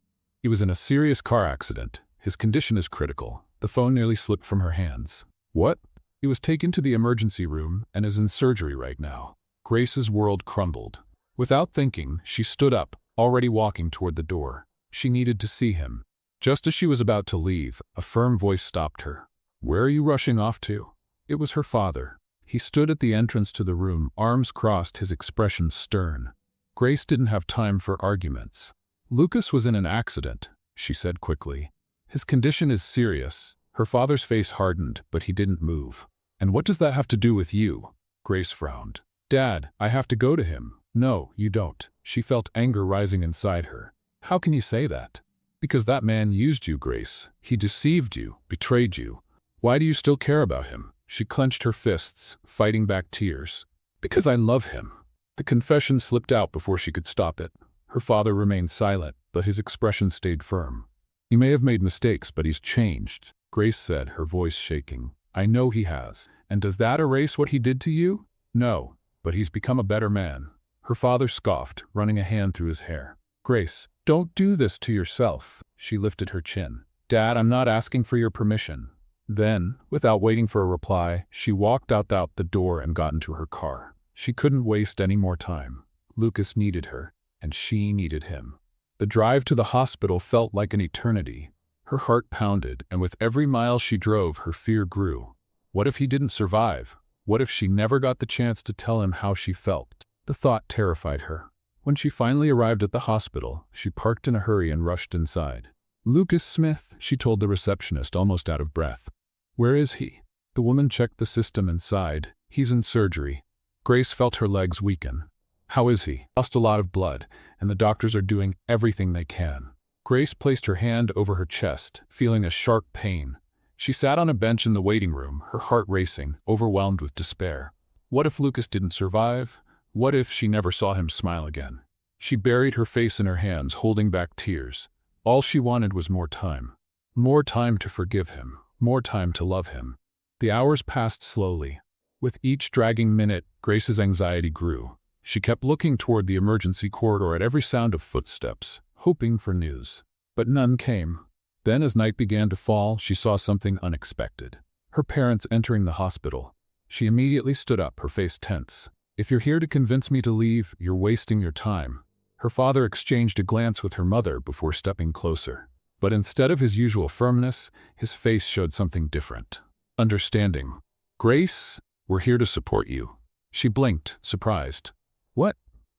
He was in a serious car accident. His condition is critical. The phone nearly slipped from her hands. What? He was taken to the emergency room and is in surgery right now. Grace's world crumbled. Without thinking, she stood up, already walking toward the door. She needed to see him. Just as she was about to leave, a firm voice stopped her. Where are you rushing off to? It was her father. He stood at the entrance to the room, arms crossed, his expression stern. Grace didn't have time for arguments. Lucas was in an accident, she said quickly. His condition is serious. Her father's face hardened, but he didn't move. And what does that have to do with you? Grace frowned. Dad, I have to go to him. No, you don't. She felt anger rising inside her. How can you say that? Because that man used you, Grace. He deceived you, betrayed you. Why do you still care about him? She clenched her fists, fighting back tears. Because I love him. The confession slipped out before she could stop it. Her father remained silent, but his expression stayed firm. He may have made mistakes, but he's changed, Grace said, her voice shaking. I know he has. And does that erase what he did to you? No, but he's become a better man. Her father scoffed, running a hand through his hair. Grace, don't do this to yourself. She lifted her chin. Dad, I'm not asking for your permission. Then, without waiting for a reply, she walked out the door and got into her car. She couldn't waste any more time. Lucas needed her, and she needed him. The drive to the hospital felt like an eternity. Her heart pounded, and with every mile she drove, her fear grew. What if he didn't survive? What if she never got the chance to tell him how she felt? The thought terrified her. When she finally arrived at the hospital, she parked in a hurry and rushed inside. "Lucas Smith," she told the receptionist, almost out of breath. "Where is he?" The woman checked the system and sighed. "He's in surgery." Grace felt her legs weaken. "How is he?" "Lost a lot of blood, and the doctors are doing everything they can." Grace placed her hand over her chest, feeling a sharp pain. She sat on a bench in the waiting room, her heart racing, overwhelmed with despair. What if Lucas didn't survive? What if she never saw him smile again? She buried her face in her hands, holding back tears. All she wanted was more time. More time to forgive him. More time to love him. The hours passed slowly. With each dragging minute, Grace's anxiety grew. She kept looking toward the emergency corridor at every sound of footsteps, hoping for news. But none came. Then, as night began to fall, she saw something unexpected. Her parents entering the hospital. She immediately stood up, her face tense. "If you're here to convince me to leave, you're wasting your time." Her father exchanged a glance with her mother before stepping closer. But instead of his usual firmness, his face showed something different. Understanding. "Grace, we're here to support you." She blinked, surprised. "What?"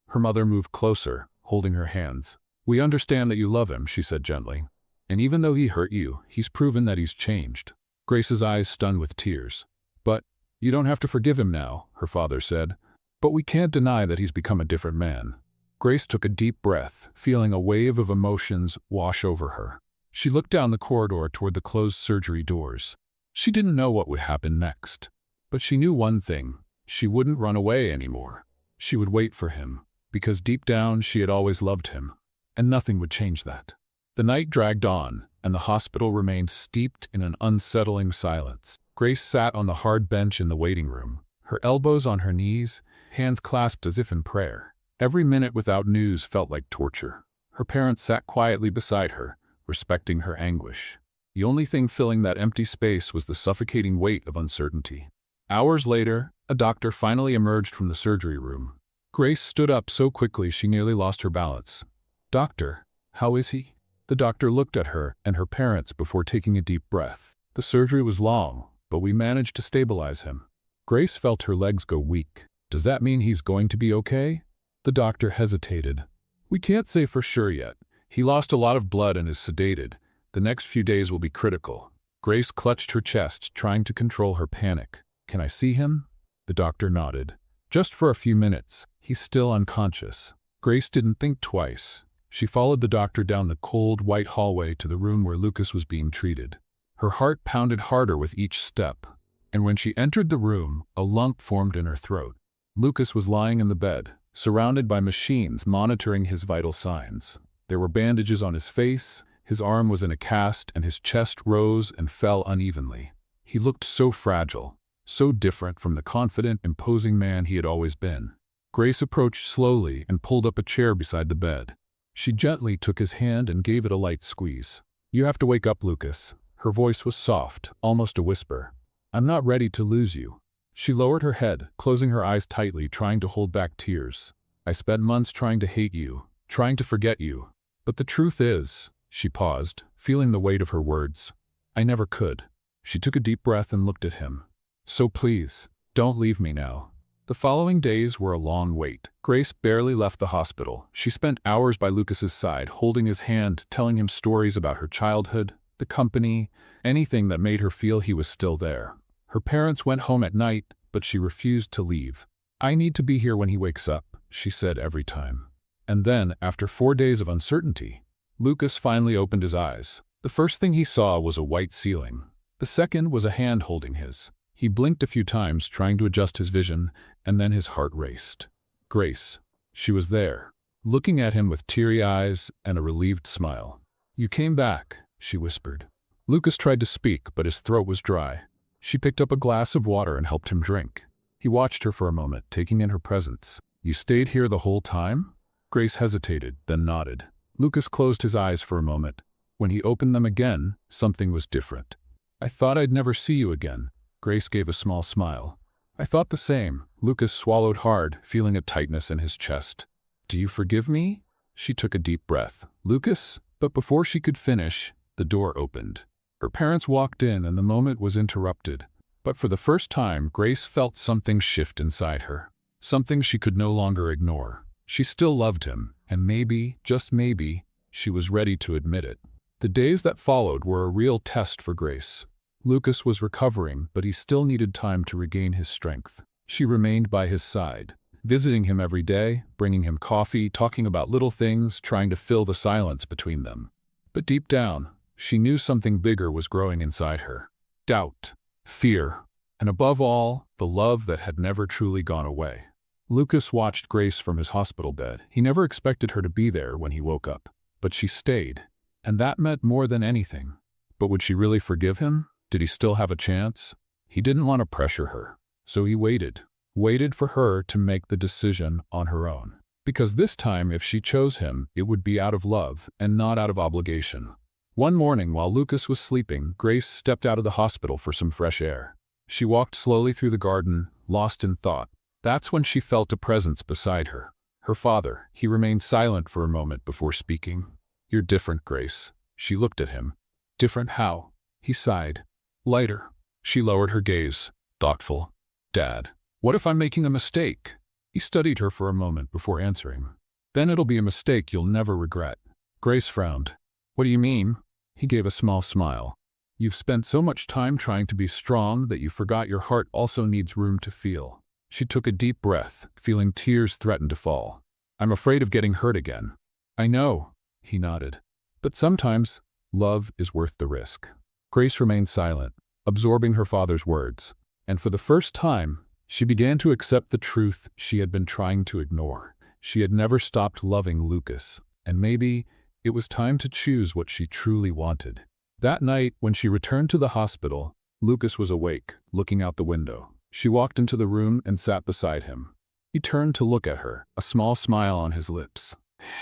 Her mother moved closer, holding her hands. "We understand that you love him," she said gently. "And even though he hurt you, he's proven that he's changed." Grace's eyes stung with tears. "But you don't have to forgive him now," her father said. "But we can't deny that he's become a different man." Grace took a deep breath, feeling a wave of emotions wash over her. She looked down the corridor toward the closed surgery doors. She didn't know what would happen next. But she knew one thing. She wouldn't run away anymore. She would wait for him, because deep down she had always loved him. And nothing would change that. The night dragged on, and the hospital remained steeped in an unsettling silence. Grace sat on the hard bench in the waiting room, her elbows on her knees, hands clasped as if in prayer. Every minute without news felt like torture. Her parents sat quietly beside her, respecting her anguish. The only thing filling that empty space was the suffocating weight of uncertainty. Hours later, a doctor finally emerged from the surgery room. Grace stood up so quickly she nearly lost her balance. "Doctor, how is he?" The doctor looked at her and her parents before taking a deep breath. "The surgery was long, but we managed to stabilize him." Grace felt her legs go weak. "Does that mean he's going to be okay?" The doctor hesitated. "We can't say for sure yet. He lost a lot of blood and is sedated. The next few days will be critical." Grace clutched her chest, trying to control her panic. "Can I see him?" The doctor nodded. "Just for a few minutes. He's still unconscious." Grace didn't think twice. She followed the doctor down the cold, white hallway to the room where Lucas was being treated. Her heart pounded harder with each step, and when she entered the room, a lump formed in her throat. Lucas was lying in the bed, surrounded by machines monitoring his vital signs. There were bandages on his face, his arm was in a cast, and his chest rose and fell unevenly. He looked so fragile, so different from the confident, imposing man he had always been. Grace approached slowly and pulled up a chair beside the bed. She gently took his hand and gave it a light squeeze. "You have to wake up, Lucas." Her voice was soft, almost a whisper. "I'm not ready to lose you." She lowered her head, closing her eyes tightly, trying to hold back tears. "I spent months trying to hate you, trying to forget you. But the truth is," she paused, feeling the weight of her words, "I never could." She took a deep breath and looked at him. "So please, don't leave me now." The following days were a long wait. Grace barely left the hospital. She spent hours by Lucas's side, holding his hand, telling him stories about her childhood, the company, anything that made her feel he was still there. Her parents went home at night, but she refused to leave. "I need to be here when he wakes up," she said every time. And then, after 4 days of uncertainty, Lucas finally opened his eyes. The first thing he saw was a white ceiling. The second was a hand holding his. He blinked a few times, trying to adjust his vision, and then his heart raced. Grace. She was there, looking at him with teary eyes and a relieved smile. "You came back," she whispered. Lucas tried to speak, but his throat was dry. She picked up a glass of water and helped him drink. He watched her for a moment, taking in her presence. "You stayed here the whole time?" Grace hesitated, then nodded. Lucas closed his eyes for a moment. When he opened them again, something was different. I thought I'd never see you again. Grace gave a small smile. I thought the same. Lucas swallowed hard, feeling a tightness in his chest. Do you forgive me? She took a deep breath. Lucas? But before she could finish, the door opened. Her parents walked in and the moment was interrupted. But for the first time, Grace felt something shift inside her. Something she could no longer ignore. She still loved him, and maybe, just maybe, she was ready to admit it. The days that followed were a real test for Grace. Lucas was recovering, but he still needed time to regain his strength. She remained by his side, visiting him every day, bringing him coffee, talking about little things, trying to fill the silence between them. But deep down, she knew something bigger was growing inside her. Doubt, fear, and above all, the love that had never truly gone away. Lucas watched Grace from his hospital bed. He never expected her to be there when he woke up. But she stayed, and that meant more than anything. But would she really forgive him? Did he still have a chance? He didn't want to pressure her, so he waited for her to make the decision on her own. Because this time, if she chose him, it would be out of love and not out of obligation. One morning, while Lucas was sleeping, Grace stepped out of the hospital for some fresh air. She walked slowly through the garden, lost in thought. That's when she felt a presence beside her. Her father. He remained silent for a moment before speaking. You're different, Grace. She looked at him. Different how? He sighed. Lighter. She lowered her gaze, thoughtful. Dad, what if I'm making a mistake? He studied her for a moment before answering. Then it'll be a mistake you'll never regret. Grace frowned. What do you mean? He gave a small smile. You've spent so much time trying to be strong that you forgot your heart also needs room to feel. She took a deep breath, feeling tears threaten to fall. I'm afraid of getting hurt again. I know, he nodded. But sometimes, love is worth the risk. Grace remained silent, absorbing her father's words. And for the first time, she began to accept the truth she had been trying to ignore. She had never stopped loving Lucas, and maybe it was time to choose what she truly wanted. That night, when she returned to the hospital, Lucas was awake, looking out the window. She walked into the room and sat beside him. He turned to look at her, a small smile on his lips.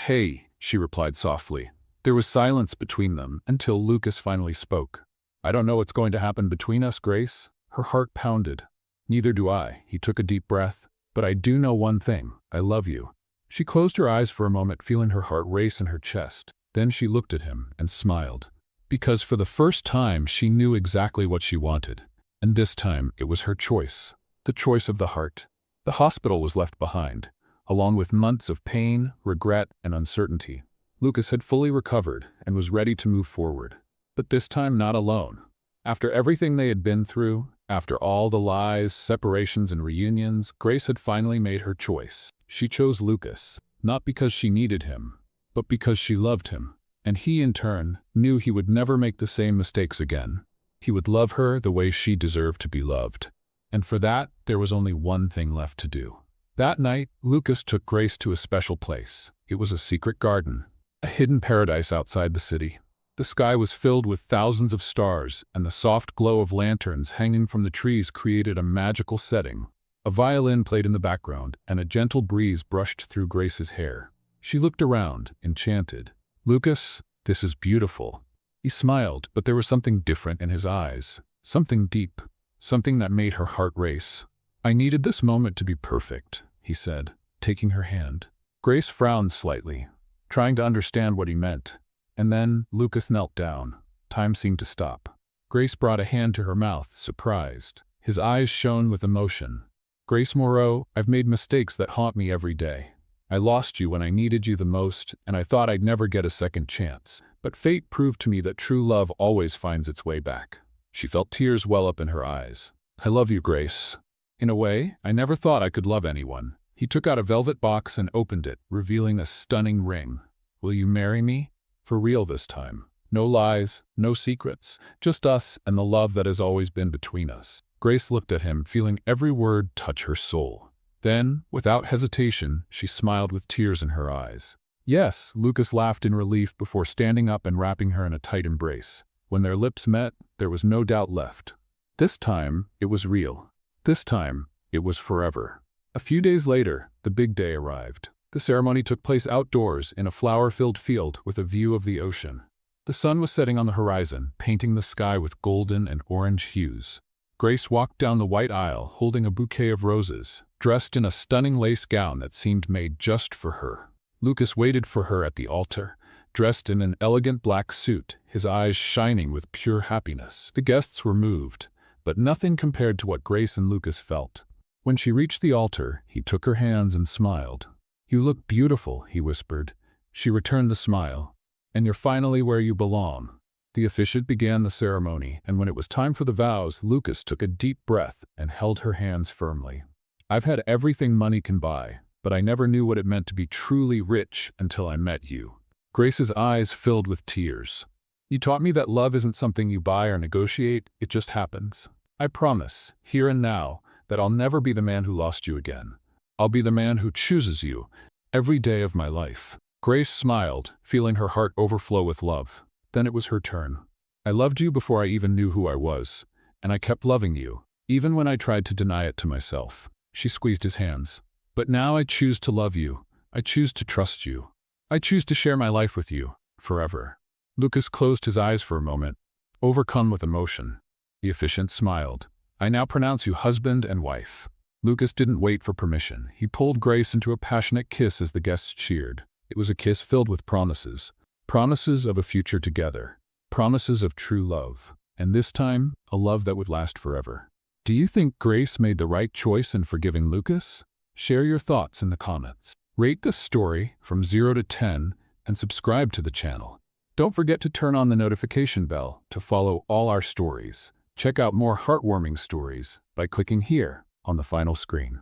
Hey, she replied softly. There was silence between them until Lucas finally spoke. I don't know what's going to happen between us, Grace. Her heart pounded. Neither do I. He took a deep breath. But I do know one thing. I love you. She closed her eyes for a moment, feeling her heart race in her chest. Then she looked at him and smiled. Because for the first time, she knew exactly what she wanted. And this time, it was her choice. The choice of the heart. The hospital was left behind, along with months of pain, regret, and uncertainty. Lucas had fully recovered and was ready to move forward. But this time, not alone. After everything they had been through, after all the lies, separations, and reunions, Grace had finally made her choice. She chose Lucas, not because she needed him, but because she loved him. And he, in turn, knew he would never make the same mistakes again. He would love her the way she deserved to be loved. And for that, there was only one thing left to do. That night, Lucas took Grace to a special place. It was a secret garden, a hidden paradise outside the city. The sky was filled with thousands of stars, and the soft glow of lanterns hanging from the trees created a magical setting. A violin played in the background, and a gentle breeze brushed through Grace's hair. She looked around, enchanted. Lucas, this is beautiful. He smiled, but there was something different in his eyes. Something deep. Something that made her heart race. I needed this moment to be perfect, he said, taking her hand. Grace frowned slightly, trying to understand what he meant. And then Lucas knelt down. Time seemed to stop. Grace brought a hand to her mouth, surprised. His eyes shone with emotion. Grace Moreau, I've made mistakes that haunt me every day. I lost you when I needed you the most, and I thought I'd never get a second chance. But fate proved to me that true love always finds its way back. She felt tears well up in her eyes. I love you, Grace. In a way, I never thought I could love anyone. He took out a velvet box and opened it, revealing a stunning ring. Will you marry me? For real this time. No lies, no secrets, just us and the love that has always been between us. Grace looked at him, feeling every word touch her soul. Then, without hesitation, she smiled with tears in her eyes. Yes, Lucas laughed in relief before standing up and wrapping her in a tight embrace. When their lips met, there was no doubt left. This time, it was real. This time, it was forever. A few days later, the big day arrived. The ceremony took place outdoors in a flower-filled field with a view of the ocean. The sun was setting on the horizon, painting the sky with golden and orange hues. Grace walked down the white aisle, holding a bouquet of roses, dressed in a stunning lace gown that seemed made just for her. Lucas waited for her at the altar, dressed in an elegant black suit, his eyes shining with pure happiness. The guests were moved, but nothing compared to what Grace and Lucas felt. When she reached the altar, he took her hands and smiled. "You look beautiful," he whispered. She returned the smile. "And you're finally where you belong." The officiant began the ceremony, and when it was time for the vows, Lucas took a deep breath and held her hands firmly. "I've had everything money can buy, but I never knew what it meant to be truly rich until I met you." Grace's eyes filled with tears. "You taught me that love isn't something you buy or negotiate, it just happens. I promise, here and now, that I'll never be the man who lost you again. I'll be the man who chooses you, every day of my life." Grace smiled, feeling her heart overflow with love. Then it was her turn. "I loved you before I even knew who I was, and I kept loving you, even when I tried to deny it to myself." She squeezed his hands. "But now I choose to love you. I choose to trust you. I choose to share my life with you, forever." Lucas closed his eyes for a moment, overcome with emotion. The officiant smiled. "I now pronounce you husband and wife." Lucas didn't wait for permission. He pulled Grace into a passionate kiss as the guests cheered. It was a kiss filled with promises. Promises of a future together. Promises of true love. And this time, a love that would last forever. Do you think Grace made the right choice in forgiving Lucas? Share your thoughts in the comments. Rate this story from 0 to 10 and subscribe to the channel. Don't forget to turn on the notification bell to follow all our stories. Check out more heartwarming stories by clicking here on the final screen.